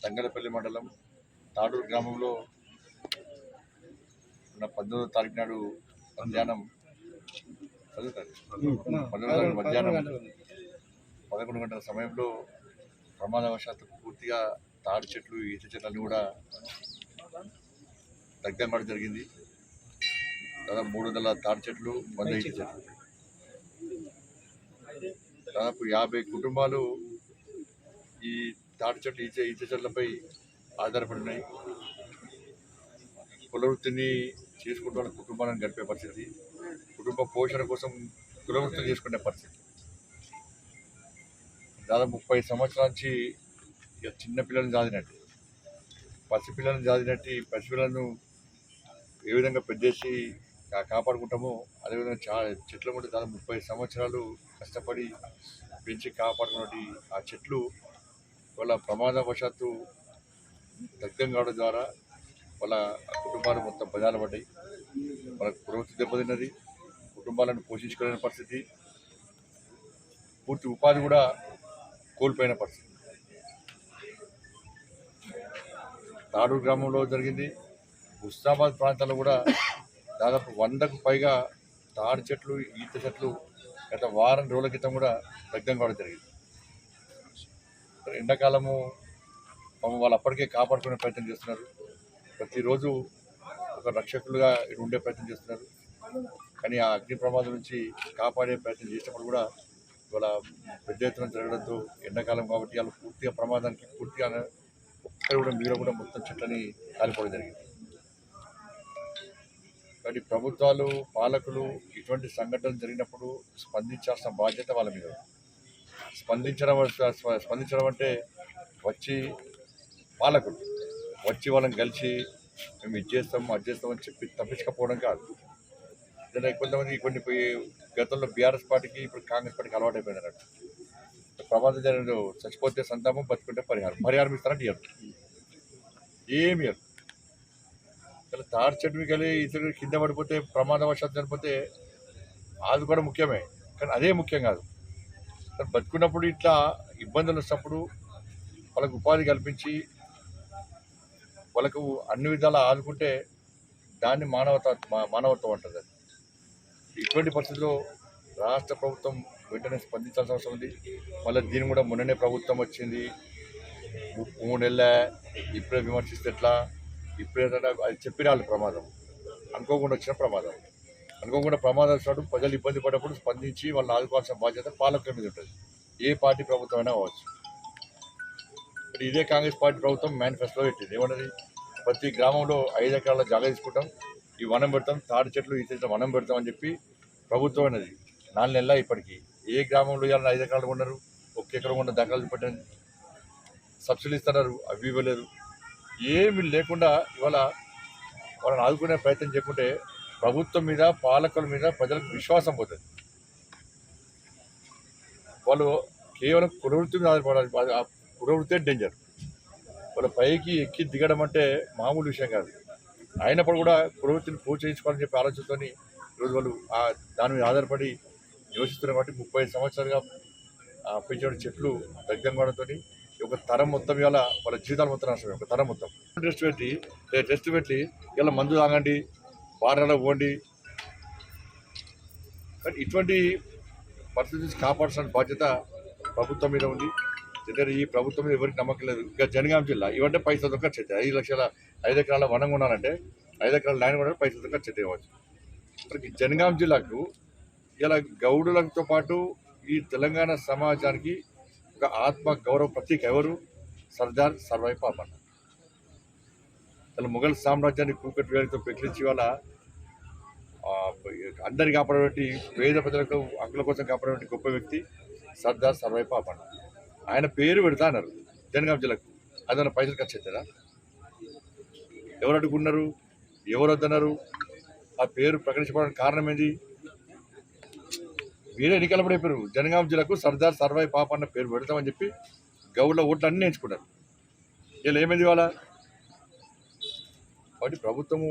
Speaker 3: తంగలపల్లి మండలం తాడూరు గ్రామంలో ఉన్న 19వ తారీఖు నాడు మధ్యాహ్నం 11 గంటల సమయంలో ప్రమాదవశాత్తు పూర్తిగా తాడి చెట్లు, ఈత చెట్లను కూడా దగ్గర జరిగింది. దాదాపు 300 తాడి చెట్లు, 100 ఈత చెట్లు, దాదాపు 50 కుటుంబాలు ఈ తాటి చెట్లు ఈత చెట్లపై ఆధారపడి ఉన్నాయి. కుల వృత్తిని చేసుకుంటూ వాళ్ళ కుటుంబాలను గడిపే పరిస్థితి, కుటుంబ పోషణ కోసం కుల వృత్తిని చేసుకునే పరిస్థితి. దాదాపు 30 సంవత్సరాల నుంచి ఇక చిన్నపిల్లలను జాదినట్టు, పసిపిల్లలను జాదినట్టు, పసిపిల్లలను ఏ విధంగా పెద్దేసి కాపాడుకుంటామో అదేవిధంగా చెట్లు కూడా దాదాపు 30 సంవత్సరాలు కష్టపడి పెంచి కాపాడుకున్నట్టు ఆ చెట్లు వాళ్ళ ప్రమాదవశాత్తు దగ్ధం కావడం ద్వారా వాళ్ళ కుటుంబాలు మొత్తం బజారు పడ్డాయి. వాళ్ళ ప్రవృత్తి దెబ్బతిన్నది, కుటుంబాలను పోషించుకోలేని పరిస్థితి, పూర్తి ఉపాధి కూడా కోల్పోయిన పరిస్థితి. తాడూరు గ్రామంలో జరిగింది. హుస్నాబాద్ ప్రాంతాల్లో కూడా దాదాపు 100కు పైగా తాడి చెట్లు, ఈత చెట్లు గత వారం రోజుల క్రితం కూడా దగ్ధం కావడం జరిగింది. ఎండాకాలము వాళ్ళు అప్పటికే కాపాడుకునే ప్రయత్నం చేస్తున్నారు. ప్రతిరోజు ఒక రక్షకులుగా ఉండే ప్రయత్నం చేస్తున్నారు. కానీ ఆ అగ్ని ప్రమాదం నుంచి కాపాడే ప్రయత్నం చేసినప్పుడు కూడా ఇవాళ పెద్ద ఎత్తున జరగడంతో ఎండాకాలం కాబట్టి వాళ్ళు పూర్తిగా ప్రమాదానికి పూర్తిగా ఒక్కరు కూడా మీరు కూడా మొత్తం చెట్లని కాలిపోవడం జరిగింది. కాబట్టి ప్రభుత్వాలు, పాలకులు ఇటువంటి సంఘటనలు జరిగినప్పుడు స్పందించాల్సిన బాధ్యత వాళ్ళ మీద. స్పందించడం అంటే వచ్చి పాలకులు వచ్చి వాళ్ళని కలిసి మేము ఇది చేస్తాం అది చేస్తామని చెప్పి తప్పించకపోవడం కాదు. ఎందుకంటే కొన్ని గతంలో బీఆర్ఎస్ పార్టీకి ఇప్పుడు కాంగ్రెస్ పార్టీకి అలవాటు అయిపోయింది అన్నట్టు. ప్రమాదం జరిగిన చచ్చిపోతే సంతాపం, బతుకుంటే పరిహారం ఇస్తారంటే ఇయ్యరు, ఏమి ఇయ్యరు. ఇలా తాడి చెట్టు కలిగి ఇతరులు కింద పడిపోతే ప్రమాదవశాత్తు చనిపోతే ఆదుకోవడం ముఖ్యమే, కానీ అదే ముఖ్యం కాదు. కానీ బతుకున్నప్పుడు ఇట్లా ఇబ్బందులు వచ్చినప్పుడు వాళ్ళకు ఉపాధి కల్పించి వాళ్ళకు అన్ని విధాలా ఆదుకుంటే దాన్ని మానవత్వం అంటుంది. ఇటువంటి పరిస్థితుల్లో రాష్ట్ర ప్రభుత్వం వెంటనే స్పందించాల్సిన అవసరం ఉంది. మళ్ళీ దీన్ని కూడా మొన్ననే ప్రభుత్వం వచ్చింది, 3 నెలల ఇప్పుడే విమర్శిస్తే ఎట్లా, ఇప్పుడే అది చెప్పిరాలి. ప్రమాదం అనుకోకుండా వచ్చిన ప్రమాదం, అనుకోకుండా ప్రమాదం వచ్చినప్పుడు ప్రజలు ఇబ్బంది పడ్డప్పుడు స్పందించి వాళ్ళని ఆదుకోవాల్సిన బాధ్యత పాలకుల మీద ఉంటుంది. ఏ పార్టీ ప్రభుత్వం అయినా అవ్వచ్చు. ఇదే కాంగ్రెస్ పార్టీ ప్రభుత్వం మేనిఫెస్టోలో పెట్టింది. ఏమన్నది, ప్రతి గ్రామంలో 5 ఎకరాల జాగా తీసుకుంటాం, ఈ వనం పెడతాం, తాడి చెట్లు ఈ చెట్లు వనం పెడతాం అని చెప్పి ప్రభుత్వం అన్నది. 4 నెలల ఇప్పటికీ ఏ గ్రామంలో ఇవ్వాలని 5 ఎకరాలు కొన్నారు, 1 ఎకరం కొన్న దాఖలు పెట్టండి. సబ్సిడీ ఇస్తున్నారు, అవి ఇవ్వలేరు. ఏమి లేకుండా ఇవాళ వాళ్ళని ఆదుకునే ప్రయత్నం చేయకుంటే ప్రభుత్వం మీద, పాలకుల మీద ప్రజలకు విశ్వాసం పోతుంది. వాళ్ళు కేవలం కులవృత్తి మీద ఆధారపడాలి. ఆ కులవృత్తే డేంజర్. వాళ్ళ పైకి ఎక్కి దిగడం అంటే మామూలు విషయం కాదు. అయినప్పుడు కూడా కులవృత్తిని ప్రోత్సహించుకోవాలని చెప్పి ఆలోచనతో ఈరోజు వాళ్ళు దాని మీద ఆధారపడి నివసిస్తున్నారు. కాబట్టి 30 సంవత్సరాలుగా పెంచిన చెట్లు దగ్ధం కావడంతో ఒక తరం మొత్తం ఇవాళ వాళ్ళ జీవితాలు మొత్తం నష్టమే. ఒక తరం మొత్తం టెస్ట్ పెట్టి ఇలా మందు తాగండి, బారాలో పోండి. కానీ ఇటువంటి పరిస్థితి కాపాడాల్సిన బాధ్యత ప్రభుత్వం మీద ఉంది. ఎందుకంటే ఈ ప్రభుత్వం మీద ఎవరికి నమ్మకం లేదు. ఇంకా జనగాం జిల్లా ఇవంటే పైసలు ఖర్చు అవుతాయి. 5 ఎకరాల వనం కొనాలంటే 5 ఎకరాల ల్యాండ్ కొనాలంటే పైసలు ఖర్చు అవుతాయి. ఇప్పటికి జనగాం జిల్లాకు ఇలా గౌడులతో పాటు ఈ తెలంగాణ సమాజానికి ఒక ఆత్మ గౌరవ ప్రతీక ఎవరు? సర్దార్ సర్వాయి పాపన్న. ఇలా మొఘల్ సామ్రాజ్యాన్ని కూకటి వేలతో పెకిలించి వాళ్ళ అందరినీ కాపాడబట్టి, పేద ప్రజలకు హక్కుల కోసం కాపాడబట్టి గొప్ప వ్యక్తి సర్దార్ సర్వాయి పాపన్న. ఆయన పేరు పెడతా అన్నారు జనగాం జిల్లాకు. అదన్నా పైసలు ఖర్చు అవుతారా? ఎవరు అడుగున్నారు, ఎవరు వద్దన్నారు? ఆ పేరు ప్రకటించడానికి కారణం ఏంది? మీరే ఎన్నికలప్పుడు చెప్పారు జనగాం జిల్లాకు సర్దార్ సర్వాయి పాపన్న పేరు పెడతామని చెప్పి గౌడ్ల ఓట్లు అన్నీ ఎంచుకున్నారు. ఇలా ఏమైంది ఇవాళ? కాబట్టి ప్రభుత్వము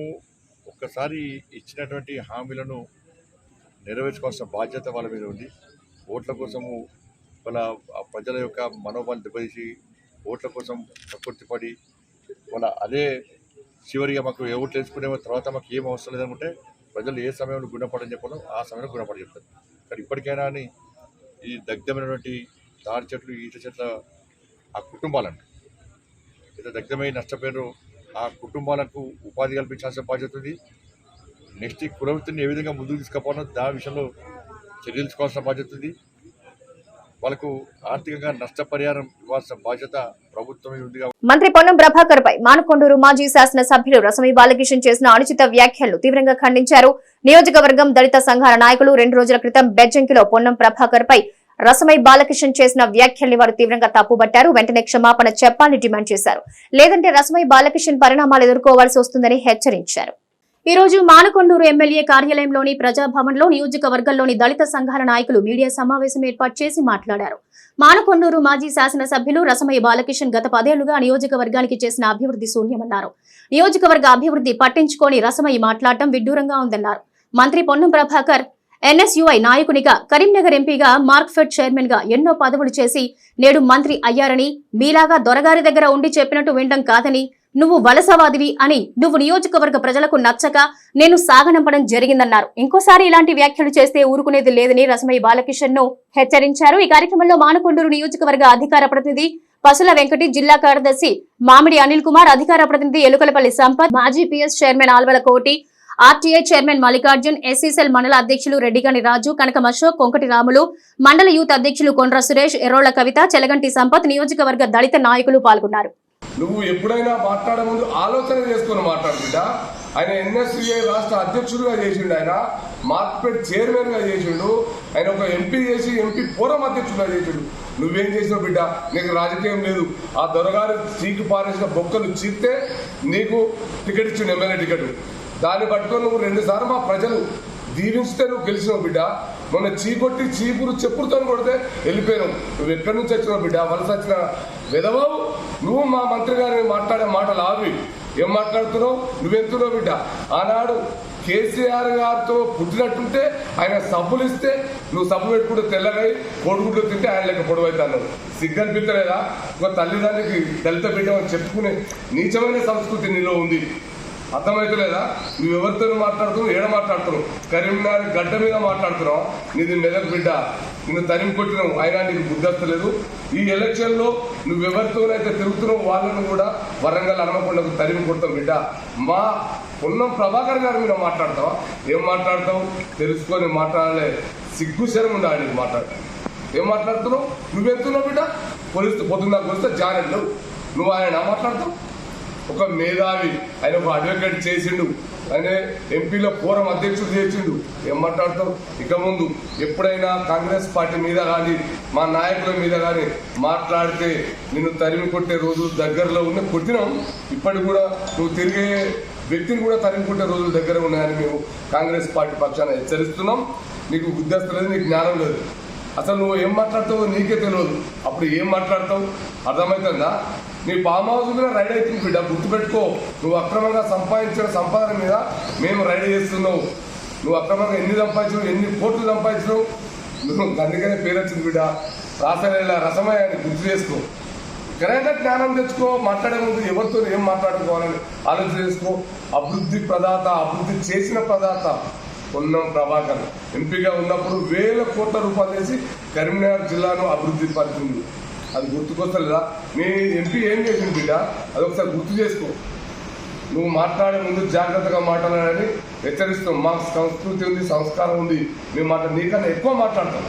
Speaker 3: ఒక్కసారి ఇచ్చినటువంటి హామీలను నెరవేర్చుకోవాల్సిన బాధ్యత వాళ్ళ మీద ఉంది. ఓట్ల కోసము వాళ్ళ ప్రజల యొక్క మనోబలం దెబ్బతీసి ఓట్ల కోసం ప్రకృతిపడి వాళ్ళ అదే చివరిగా మాకు ఓట్లు వేసుకునే తర్వాత మాకు ఏం అవసరం లేదనుకుంటే ప్రజలు ఏ సమయంలో గుణపడని చెప్పడం ఆ సమయంలో గుణపడి చెప్తారు. కానీ ఇప్పటికైనా అని ఈ దగ్ధమైనటువంటి తాడి చెట్లు, ఈత చెట్ల ఆ కుటుంబాలను ఏదో దగ్ధమై నష్టపోయారో ఆ కుటుంబాలకు ఉపాధి కల్పించాల్సిన బాధ్యత ఉంది. నెక్స్ట్ ఈ కులవృత్తిని ఏ విధంగా ముందుకు తీసుకుపోవాలో దాని విషయంలో చర్యలు తీసుకోవాల్సిన బాధ్యత ఉంది. వాళ్ళకు ఆర్థికంగా నష్టపరిహారం ఇవ్వాల్సిన బాధ్యత ప్రభుత్వం ఉంది.
Speaker 1: మంత్రి పొన్నం ప్రభాకర్ పై మానకొండూరు మాజీ శాసన సభ్యులు రసమై బాలకిషన్ చేసిన అనుచిత వ్యాఖ్యలు తీవ్రంగా ఖండించారు. నియోజకవర్గం దళిత సంఘాల నాయకులు 2 రోజుల క్రితం బెజ్జంకిలో పొన్నం ప్రభాకర్ పై రసమై బాలకిషన్ చేసిన వ్యాఖ్యల్ని వారు తీవ్రంగా తప్పుబట్టారు. వెంటనే క్షమాపణ చెప్పాలని డిమాండ్ చేశారు. లేదంటే రసమై బాలకిషన్ పరిణామాలు ఎదుర్కోవాల్సి వస్తుందని హెచ్చరించారు. ఈ రోజు మానకొండూరు ఎమ్మెల్యే కార్యాలయంలోని ప్రజాభవన్లో నియోజకవర్గంలోని దళిత సంఘాల నాయకులు మీడియా సమావేశం ఏర్పాటు చేసి మాట్లాడారు. మానకొండూరు మాజీ శాసనసభ్యులు రసమయ్య బాలకిషన్ గత 10 ఏళ్లుగా నియోజకవర్గానికి చేసిన అభివృద్ధి శూన్యమన్నారు. నియోజకవర్గ అభివృద్ధి పట్టించుకొని రసమయ్య మాట్లాడటం విడ్డూరంగా ఉందన్నారు. మంత్రి పొన్నం ప్రభాకర్ ఎన్ఎస్యుఐ నాయకునిగా, కరీంనగర్ ఎంపీగా, మార్క్ఫెడ్ చైర్మన్ గా ఎన్నో పదవులు చేసి నేడు మంత్రి అయ్యారని, మీలాగా దొరగారి దగ్గర ఉండి చెప్పినట్టు వినడం కాదని, నువ్వు వలసవాదివి అని నువ్వు నియోజకవర్గ ప్రజలకు నచ్చక నేను సాగనంపడం జరిగిందన్నారు. ఇంకోసారి ఇలాంటి వ్యాఖ్యలు చేస్తే ఊరుకునేది లేదని రసమయ్య బాలకిషన్ ను హెచ్చరించారు. ఈ కార్యక్రమంలో మానకొండూరు నియోజకవర్గ అధికార ప్రతినిధి పసుల వెంకటి, జిల్లా కార్యదర్శి మామిడి అనిల్ కుమార్, అధికార ప్రతినిధి ఎలుకలపల్లి సంపత్, మాజీ పిఎస్ చైర్మన్ ఆల్వల కోటి, ఆర్టీఐ చైర్మన్ మల్లికార్జున్, ఎస్సీసెల్ మండల అధ్యక్షులు రెడ్డిగాని రాజు, కనకం అశోక్, కొంకటి రాములు, మండల యూత్ అధ్యక్షులు కొండ్ర సురేష్, ఎర్రోళ్ల కవిత, చెలగంటి సంపత్, నియోజకవర్గ దళిత నాయకులు పాల్గొన్నారు.
Speaker 6: నువ్వు ఎప్పుడైనా మాట్లాడే ముందు ఆలోచన చేసుకుని మాట్లాడుతుంటా. ఆయన ఎన్ఎస్యుఐ రాష్ట్ర అధ్యక్షుడిగా చేసిండు, ఆయన మార్కెట్ చైర్మన్ గా చేసిండు, ఆయన ఒక ఎంపీ చేసి ఎంపీ ఫోరం అధ్యక్షుడిగా చేసిండు. నువ్వేం చేసినావు బిడ్డ? నీకు రాజకీయం లేదు. ఆ దొరగారు చీకి పారేసిన బొక్కలు చీస్తే నీకు టికెట్ ఇచ్చిండు, ఎమ్మెల్యే టికెట్. దాన్ని పట్టుకొని నువ్వు 2 సార్లు మా ప్రజలు దీవించితే నువ్వు గెలిచినావు బిడ్డ. మొన్న చీకొట్టి చీపురు చెప్పుడుతో కొడితే వెళ్ళిపోయినావు. నువ్వు ఎక్కడి నుంచి వచ్చినావు బిడ్డ? వలస వచ్చిన విధవావు నువ్వు. మా మంత్రి గారిని మాట్లాడే మాటలు ఆవి. ఏం మాట్లాడుతున్నావు? నువ్వెంతున్నావు బిడ్డ? ఆనాడు కేసీఆర్ గారితో పుట్టినట్టుంటే ఆయన సబ్బులు ఇస్తే నువ్వు సబ్బు పెట్టుకుంటూ తెల్లగాయి కోడిగుడ్లు తింటే ఆయన లెక్క పొడవైతాను. సిగ్గనిపించలేదా? ఒక తల్లిదండ్రికి దళిత బిడ్డ అని చెప్పుకునే నీచమైన సంస్కృతి నీలో ఉంది. అర్థమైతలేదా? నువ్వు ఎవరితో మాట్లాడుతున్నావు? ఏడ మాట్లాడుతున్నావు? కరీంనగర్ గడ్డ మీద మాట్లాడుతున్నావు. నీది మెదక్ బిడ్డ, నిన్ను తరిమి కొట్టినావు, అయినా నీకు బుద్ధస్తలేదు. ఈ ఎలక్షన్లో నువ్వెవరితోనైతే తిరుగుతున్నావు వాళ్ళను కూడా వరంగల్ హనుమకొండకు తరిమి కొడతావు బిడ్డ. మా పొన్నం ప్రభాకర్ గారి మీద మాట్లాడతావా? ఏం మాట్లాడతావు? తెలుసుకొని మాట్లాడలే. సిగ్గు శరం ఉందా నీకు మాట్లాడతావు? ఏం మాట్లాడుతున్నావు? నువ్వెంతున్నావు బిడ్డ? పోలీసు పొద్దున్న కొలిస్తే జారెడ్లు నువ్వు ఆయన మాట్లాడతావు. ఒక మేధావి, ఆయన ఒక అడ్వకేట్ చేసిండు, ఆయన ఎంపీలో ఫోరం అధ్యక్షుడు చేసిండు. ఏం మాట్లాడతావు? ఇక ముందు ఎప్పుడైనా కాంగ్రెస్ పార్టీ మీద కానీ మా నాయకుల మీద కానీ మాట్లాడితే నిన్ను తరిమి కొట్టే రోజులు దగ్గరలో ఉన్న కొట్టినాం. ఇప్పటికి కూడా నువ్వు తిరిగే వ్యక్తిని కూడా తరిమి కొట్టే రోజులు దగ్గర ఉన్నాయని మేము కాంగ్రెస్ పార్టీ పక్షాన హెచ్చరిస్తున్నాం. నీకు బుద్ధి లేదు, నీకు జ్ఞానం లేదు. అసలు నువ్వు ఏం మాట్లాడతావో నీకే తెలియదు. అప్పుడు ఏం మాట్లాడతావు అర్థమవుతుందా? నీ ఫామ్ హౌస్ మీద రైడ్ అవుతుంది బిడ్డ, గుర్తుపెట్టుకో. నువ్వు అక్రమంగా సంపాదించిన సంపాదన మీద మేము రైడ్ చేస్తున్నావు. నువ్వు అక్రమంగా ఎన్ని సంపాదించినావు, ఎన్ని కోట్లు సంపాదించినావు. నువ్వు అందుకనే పేరు వచ్చింది బిడ్డ. రాసలేలా రసమయ్య అని గుర్తు చేసుకో. కరెక్ట్గా జ్ఞానం తెచ్చుకో. మాట్లాడే ముందు ఎవరితో ఏం మాట్లాడుకోవాలని ఆలోచన చేసుకో. అభివృద్ధి ప్రదాత, అభివృద్ధి చేసిన ప్రదాత పొన్నం ప్రభాకర్ ఎంపీగా ఉన్నప్పుడు 1000 కోట్ల రూపాయలు వేసి కరీంనగర్ జిల్లాను అభివృద్ధి పరిచింది. అది గుర్తుకొస్తలేదా? మీ ఎంపీ ఏం చేసింది బిడ్డ? అదొకసారి గుర్తు చేసుకో. నువ్వు మాట్లాడే ముందు జాగ్రత్తగా మాట్లాడాలని హెచ్చరిస్తాం. మాకు సంస్కృతి ఉంది, సంస్కారం ఉంది. మేము నీకన్నా ఎక్కువ మాట్లాడతాం,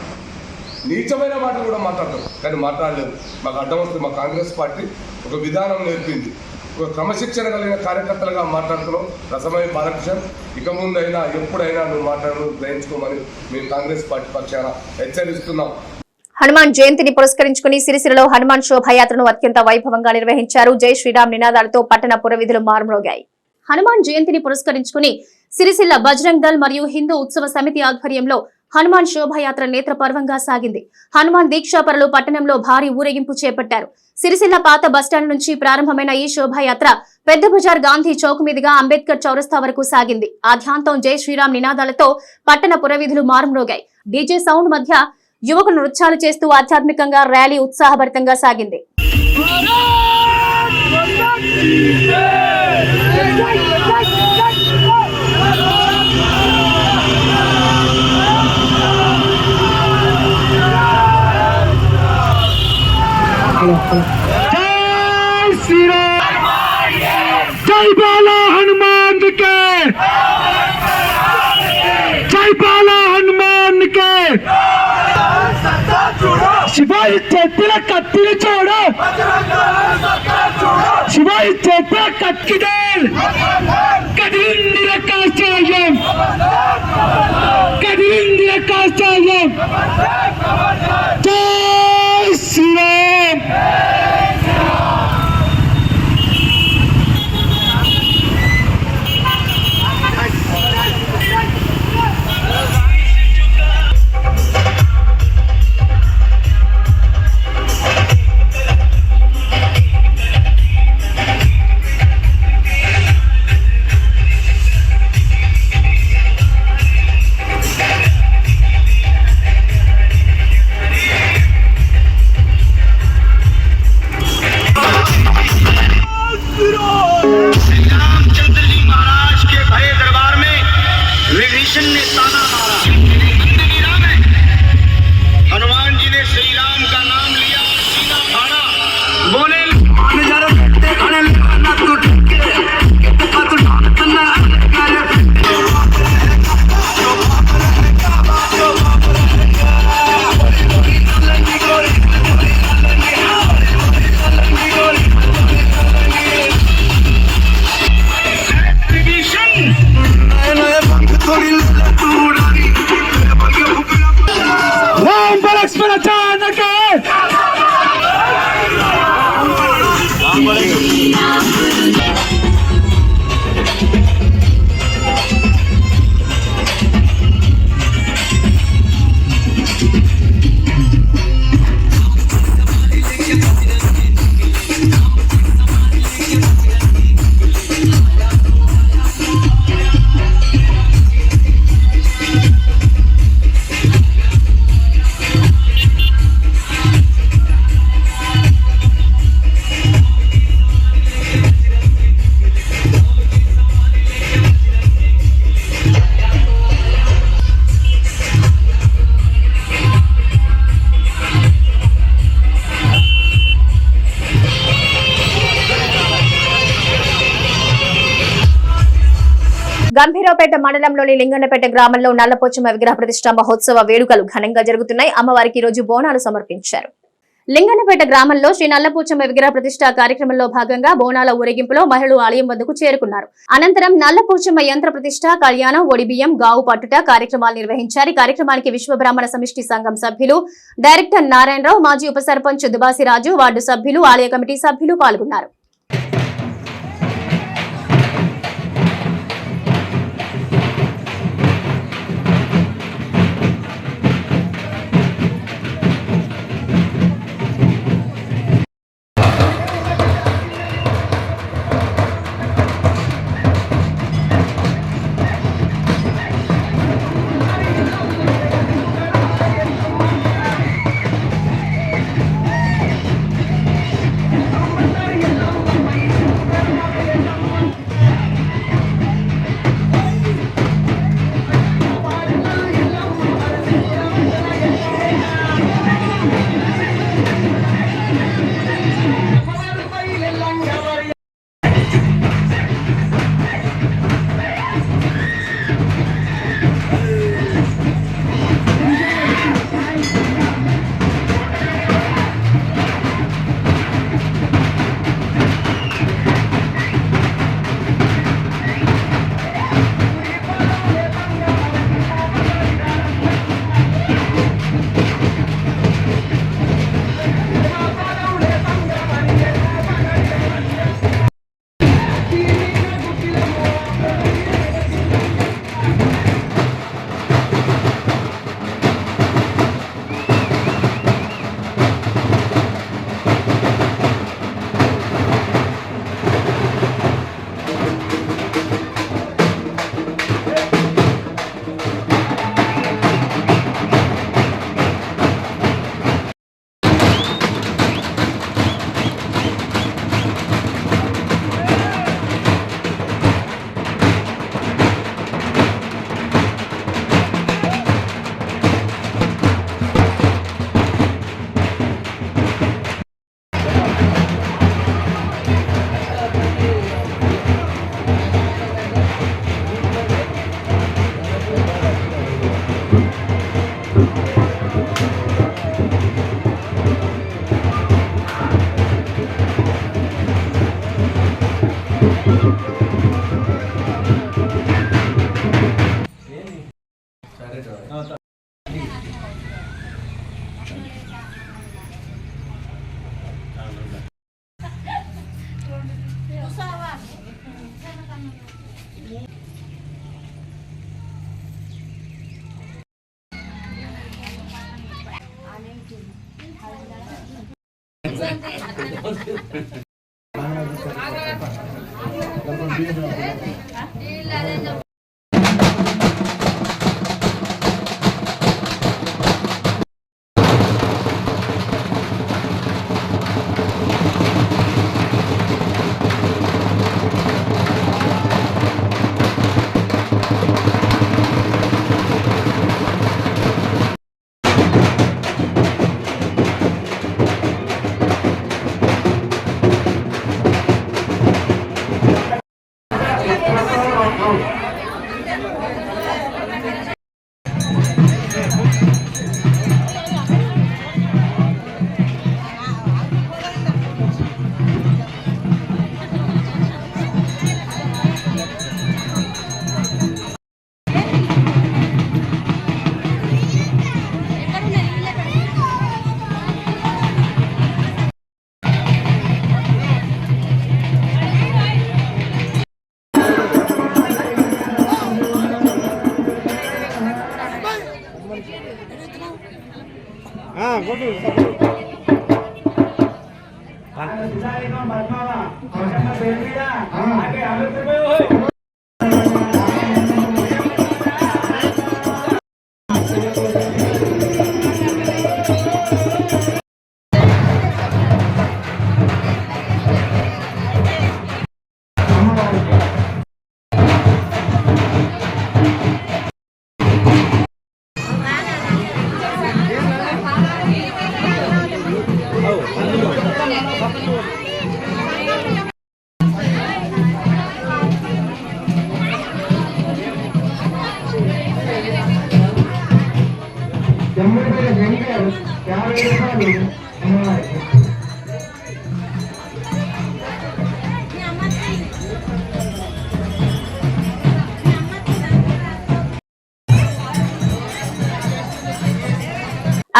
Speaker 6: నీచమైన మాటలు కూడా మాట్లాడతాం, కానీ మాట్లాడలేదు. మాకు అడ్డం వస్తుంది. మా కాంగ్రెస్ పార్టీ ఒక విధానం నేర్పింది. ఒక క్రమశిక్షణ కలిగిన కార్యకర్తలుగా మాట్లాడుతున్నాం. రసమయ్య బాలకిషన్ ఇక ముందైనా ఎప్పుడైనా నువ్వు మాట్లాడను గ్రహించుకోమని మేము కాంగ్రెస్ పార్టీ పక్షాన హెచ్చరిస్తున్నాం.
Speaker 1: హనుమాన్ జయంతిని పురస్కరించుకుని సిరిసిల్లలో హనుమాన్ శోభాయాత్రను అత్యంత వైభవంగా నిర్వహించారు. జై శ్రీరామ్ నినాదాలతో పట్టణ పురవీధులు మారుమ్రోగాయి. హనుమాన్ జయంతిని పురస్కరించుకుని సిరిసిల్ల బజరంగ్ దళ్ మరియు హిందూ ఉత్సవ సమితి ఆధ్వర్యంలో హనుమాన్ శోభాయాత్ర నేత్రపర్వంగా సాగింది. హనుమాన్ దీక్షాపరులు పట్టణంలో భారీ ఊరేగింపు చేపట్టారు. సిరిసిల్ల పాత బస్టాండ్ నుంచి ప్రారంభమైన ఈ శోభాయాత్ర పెద్ద బజార్ గాంధీ చౌక్ మీదుగా అంబేద్కర్ చౌరస్తా వరకు సాగింది. ఆద్యాంతం జై శ్రీరామ్ నినాదాలతో పట్టణ పురవీధులు మారుమ్రోగాయి. డీజే సౌండ్ మధ్య యువకులు నృత్యాలు చేస్తూ ఆధ్యాత్మికంగా ర్యాలీ ఉత్సాహభరితంగా సాగింది.
Speaker 7: जय श्री राम, जय बाला हनुमान के, जय बाला हनुमान के, శివాయి చేతుల కత్తిని చూడు, శివాయి చేతుల కత్తిదే కదిలింది కాస్తాయం, కదిలింది కాస్తాయం. జై శ్రీరామ్.
Speaker 8: रामचंद्र जी महाराज के भये दरबार में विभीषण ने ताना मारा, गिरा में हनुमान जी ने श्री राम का नाम लिया और सीना फाड़ा, बोले
Speaker 7: राम लक्ष्मण अचानक
Speaker 1: గంభీరావుపేట మండలంలోని లింగన్నపేట గ్రామంలో నల్లపోచమ్మ విగ్రహ ప్రతిష్ట మహోత్సవ వేడుకలు ఘనంగా జరుగుతున్నాయి. అమ్మవారికి ఈ రోజు బోనాలు సమర్పించారు. లింగన్నపేట గ్రామంలో శ్రీ నల్లపోచమ్మ విగ్రహ ప్రతిష్ట కార్యక్రమంలో భాగంగా బోనాల ఊరేగింపులో మహిళలు ఆలయం వద్దకు చేరుకున్నారు. అనంతరం నల్లపోచమ్మ యంత్ర ప్రతిష్ట, కళ్యాణం, ఒడిబియ్యం, గావు పట్టుట కార్యక్రమాలు నిర్వహించారు. కార్యక్రమానికి విశ్వ బ్రాహ్మణ సమిష్టి సంఘం సభ్యులు, డైరెక్టర్ నారాయణరావు, మాజీ ఉప సర్పంచ్ దుబాసిరాజు, వార్డు సభ్యులు, ఆలయ కమిటీ సభ్యులు పాల్గొన్నారు.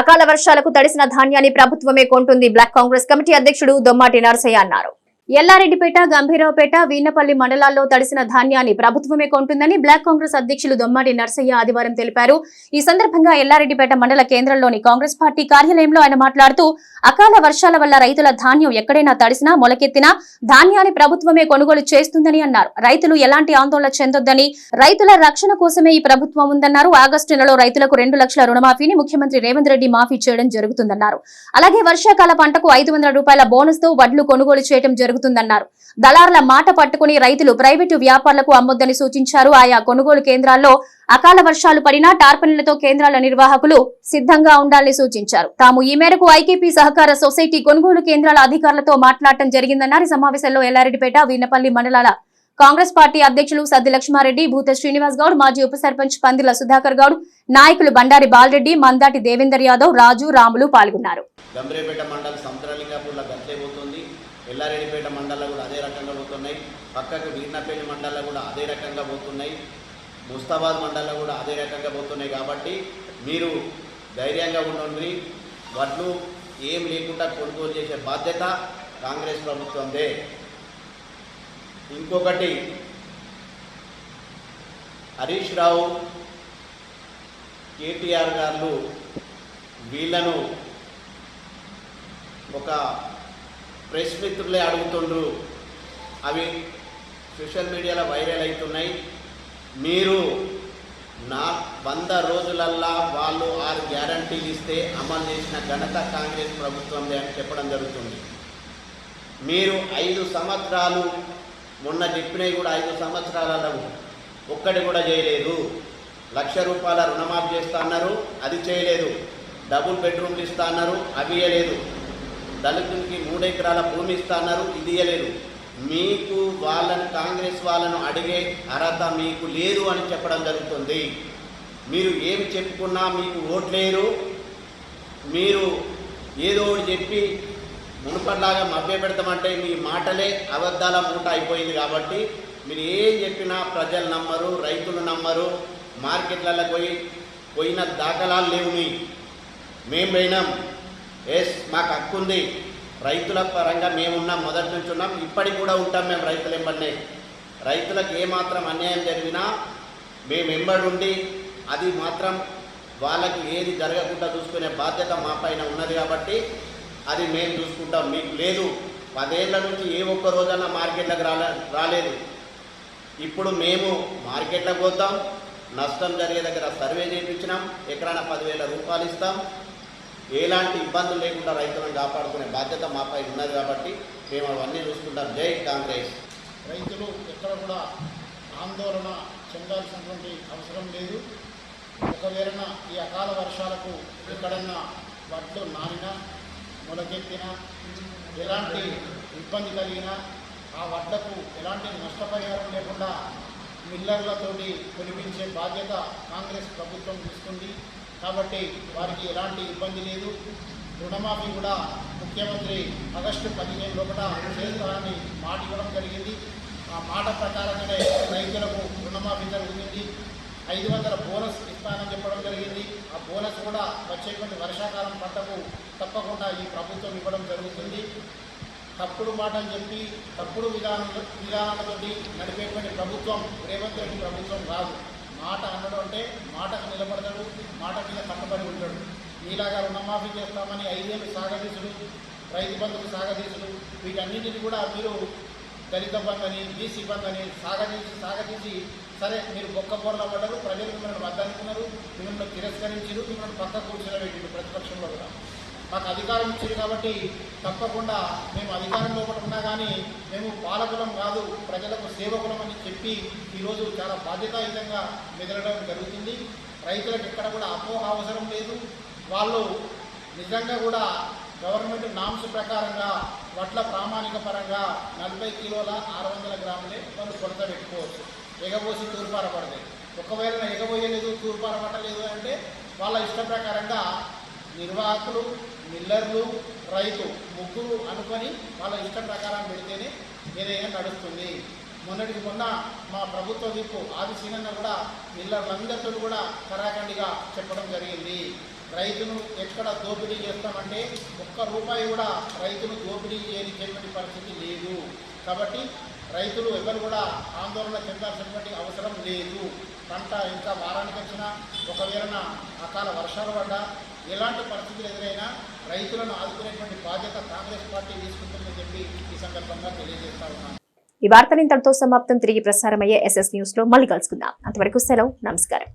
Speaker 1: అకాల వర్షాలకు తడిసిన ధాన్యాన్ని ప్రభుత్వమే కొంటుంది బ్లాక్ కాంగ్రెస్ కమిటీ అధ్యక్షుడు దొమ్మాటి నరసయ్య అన్నారు. ఎల్లారెడ్డిపేట, గంభీరావుపేట, వీన్నపల్లి మండలాల్లో తడిసిన ధాన్యాన్ని ప్రభుత్వమే కొంటుందని బ్లాక్ కాంగ్రెస్ అధ్యక్షులు దొమ్మాటి నరసయ్య ఆదివారం తెలిపారు. ఈ సందర్భంగా ఎల్లారెడ్డిపేట మండల కేంద్రంలోని కాంగ్రెస్ పార్టీ కార్యాలయంలో ఆయన మాట్లాడుతూ అకాల వర్షాల వల్ల రైతుల ధాన్యం ఎక్కడైనా తడిసినా మొలకెత్తినా ధాన్యాన్ని ప్రభుత్వమే కొనుగోలు చేస్తుందని అన్నారు. రైతులు ఎలాంటి ఆందోళన చెందొద్దని, రైతుల రక్షణ కోసమే ఈ ప్రభుత్వం ఉందన్నారు. ఆగస్టు నెలలో రైతులకు 2 లక్షల రుణమాఫీని ముఖ్యమంత్రి రేవంత్ రెడ్డి మాఫీ చేయడం జరుగుతుందన్నారు. అలాగే వర్షాకాల పంటకు 500 రూపాయల బోనస్ తో వడ్లు కొనుగోలు చేయడం జరుగుతుందన్నారు. దళారుల మాట పట్టుకుని రైతులు ప్రైవేటు వ్యాపారులకు అమ్మొద్దని సూచించారు. ఆయా కొనుగోలు కేంద్రాల్లో అకాల వర్షాలు పడినా టార్పన్లతో కేంద్రాల నిర్వాహకులు సిద్ధంగా ఉండాలని సూచించారు. తాము ఈ మేరకు ఐకేపీ సహకార సొసైటీ కొనుగోలు కేంద్రాల అధికారులతో మాట్లాడటం జరిగిందన్నారు. ఈ సమావేశంలో ఎల్లారెడ్డిపేట, వీన్నపల్లి మండలాల కాంగ్రెస్ పార్టీ అధ్యక్షులు సద్ది లక్ష్మారెడ్డి, భూత శ్రీనివాస్ గౌడ్, మాజీ ఉప సర్పంచ్ పందిల సుధాకర్ గౌడ్, నాయకులు బండారి బాలరెడ్డి, మందాటి దేవేందర్ యాదవ్, రాజు, రాములు పాల్గొన్నారు.
Speaker 9: గంభీరావుపేట మండలం సముద్రలింగాపూర్లో గట్లే పోతుంది, ఎల్లారెడ్డిపేట మండలంలో కూడా అదే రకంగా పోతున్నాయి, పక్కకు వీర్నపల్లి మండలంలో కూడా అదే రకంగా పోతున్నాయి, ముస్తాబాద్ మండలంలో కూడా అదే రకంగా పోతున్నాయి. కాబట్టి మీరు ధైర్యంగా ఉండండి. వడ్లు ఏం లేకుండా కొనుగోలు చేసే బాధ్యత కాంగ్రెస్ ప్రభుత్వందే. ఇంకొకటి, హరీష్ రావు, కేటీఆర్ గారు వీళ్ళను ఒక ప్రెస్ మిత్రులే అడుగుతుండ్రు, అవి సోషల్ మీడియాలో వైరల్ అవుతున్నాయి. మీరు 100 రోజులల్లా వాళ్ళు 6 గ్యారంటీలు ఇస్తే అమలు చేసిన ఘనత కాంగ్రెస్ ప్రభుత్వందే అని చెప్పడం జరుగుతుంది. మీరు 5 సంవత్సరాలు మొన్న చెప్పినవి కూడా 5 సంవత్సరాలలో ఒక్కటి కూడా చేయలేదు. 1,00,000 రూపాయల రుణమాఫీ చేస్తా అన్నారు, అది చేయలేదు. డబుల్ బెడ్రూమ్లు ఇస్తా అన్నారు, అవి ఇవ్వలేదు. దళితులకి 3 ఎకరాల భూమి ఇస్తా అన్నారు, ఇది ఇవ్వలేదు. మీకు వాళ్ళని, కాంగ్రెస్ వాళ్ళను అడిగే అర్హత మీకు లేదు అని చెప్పడం జరుగుతుంది. మీరు ఏం చెప్పుకున్నా మీకు ఓట్లేరు. మీరు ఏదో ఒకటి చెప్పి మునుపట్లాగా మభ్య పెడతామంటే మీ మాటలే అబద్ధాల మూట అయిపోయింది. కాబట్టి మీరు ఏం చెప్పినా ప్రజలు నమ్మరు, రైతులు నమ్మరు. మార్కెట్లలో పోయి పోయిన దాఖలాలు లేవు. మేము పోయినాం. ఎస్, మాకు హక్కు ఉంది. రైతుల పరంగా మేమున్నాం, మొదటి నుంచి ఉన్నాం, ఇప్పటికి కూడా ఉంటాం. మేము రైతులు ఎంబడినే. రైతులకు ఏమాత్రం అన్యాయం జరిగినా మేము ఎంబడుండి అది మాత్రం వాళ్ళకి ఏది జరగకుండా చూసుకునే బాధ్యత మా పైన ఉన్నది కాబట్టి అది మేము చూసుకుంటాం. మీకు లేదు. 10 ఏళ్ల నుంచి ఏ ఒక్క రోజన్నా మార్కెట్లకు రాలేదు. ఇప్పుడు మేము మార్కెట్లకు పోతాం, నష్టం జరిగే దగ్గర సర్వే చేయించినాం, ఎకరాన 10,000 రూపాయలు ఇస్తాం. ఎలాంటి ఇబ్బందులు లేకుండా రైతులను కాపాడుకునే బాధ్యత మాపై ఉన్నది కాబట్టి మేము అవన్నీ చూసుకుంటాం. జై కాంగ్రెస్.
Speaker 10: రైతులు ఎక్కడ కూడా ఆందోళన చెందాల్సినటువంటి అవసరం లేదు. ఒకవేళ ఈ అకాల వర్షాలకు ఎక్కడన్నా వడ్లు నానినా, మొలకెత్తినా, ఎలాంటి ఇబ్బంది కలిగినా ఆ వడ్లకు ఎలాంటి నష్టపరిహారం లేకుండా మిల్లర్లతోటి కొనిపించే బాధ్యత కాంగ్రెస్ ప్రభుత్వం తీసుకుంది. కాబట్టి వారికి ఎలాంటి ఇబ్బంది లేదు. రుణమాఫీ కూడా ముఖ్యమంత్రి ఆగస్టు 15 లోపల చేస్తానని మాట ఇవ్వడం జరిగింది. ఆ మాట ప్రకారంగానే రైతులకు రుణమాఫీ జరుగుతుంది. 500 బోనస్ ఇస్తానని చెప్పడం జరిగింది. ఆ బోనస్ కూడా వచ్చేటువంటి వర్షాకాలం పంటకు తప్పకుండా ఈ ప్రభుత్వం ఇవ్వడం జరుగుతుంది. తప్పుడు మాటలు చెప్పి తప్పుడు విధానాలతోటి నడిపేటువంటి ప్రభుత్వం రేవంత్ రెడ్డి ప్రభుత్వం కాదు. మాట అనడం అంటే మాటకు నిలబడతాడు, మాట మీద కట్టుబడి ఉంటాడు. మీలాగా రుణమాఫీ చేస్తామని 5 ఏళ్ళు సాగదీసుడు, రైతు బంధుకు సాగదీసుడు, వీటన్నింటినీ కూడా మీరు దళిత బంధు అని, బీసీ బంధు అని సాగదీసి సరే మీరు బొక్కబోర్ల పడ్డారు, ప్రజలు మిమ్మల్ని వద్దనుకున్నారు, మిమ్మల్ని తిరస్కరించారు, మిమ్మల్ని పక్క కూర్చోబెట్టిండు ప్రతిపక్షంలో కూడా. మాకు అధికారం ఇచ్చింది కాబట్టి తప్పకుండా మేము అధికారంలో ఒకటి ఉన్నా కానీ మేము పాలకులం కాదు, ప్రజలకు సేవకులం అని చెప్పి ఈరోజు చాలా బాధ్యతాయుతంగా మెదలడం జరుగుతుంది. రైతులకు ఎక్కడ కూడా అపోహ అవసరం లేదు. వాళ్ళు నిజంగా కూడా గవర్నమెంట్ నామ్స్ ప్రకారంగా వడ్ల ప్రామాణిక పరంగా 40 కిలోల 600 గ్రాములే వాళ్ళు కొలత పెట్టుకోవచ్చు. ఎగబోసి తూర్పార పడతాయి. ఒకవేళ ఎగబోయలేదు, తూర్పార పట్టలేదు అంటే వాళ్ళ ఇష్ట ప్రకారంగా నిర్వాహకులు, మిల్లర్లు, రైతు ముగ్గురు అనుకొని వాళ్ళ ఇష్టం ప్రకారం పెడితేనే ఏదైనా నడుస్తుంది. మొన్నటికి మొన్న మా ప్రభుత్వ విప్పు ఆదిశీనన్న కూడా మిల్లర్లందరితో కూడా కరాఖండిగా చెప్పడం జరిగింది. రైతును ఎక్కడ దోపిడీ చేస్తామంటే ₹1 కూడా రైతును దోపిడీ చేయనిచ్చేటువంటి పరిస్థితి లేదు. కాబట్టి రైతులు ఎవరు కూడా ఆందోళన చెందాల్సినటువంటి అవసరం లేదు. పంట ఇంకా వారానికి వచ్చినా, ఒకవేళ అకాల వర్షాలు పడ్డా, ఎలాంటి పరిస్థితులు ఎదురైనా రైతులను ఆదుకునేటువంటి బాధ్యత కాంగ్రెస్ పార్టీ తీసుకుంటుందని చెప్పి ఈ సందర్భంగా తెలియజేస్తా ఉన్నాను.
Speaker 1: ఈ వార్తలు ఇంతటితో సమాప్తం. తిరిగి ప్రసారమయ్యే SS న్యూస్ లో మళ్ళీ కలుసుకుందాం. అంతవరకు సెలవు. నమస్కారం.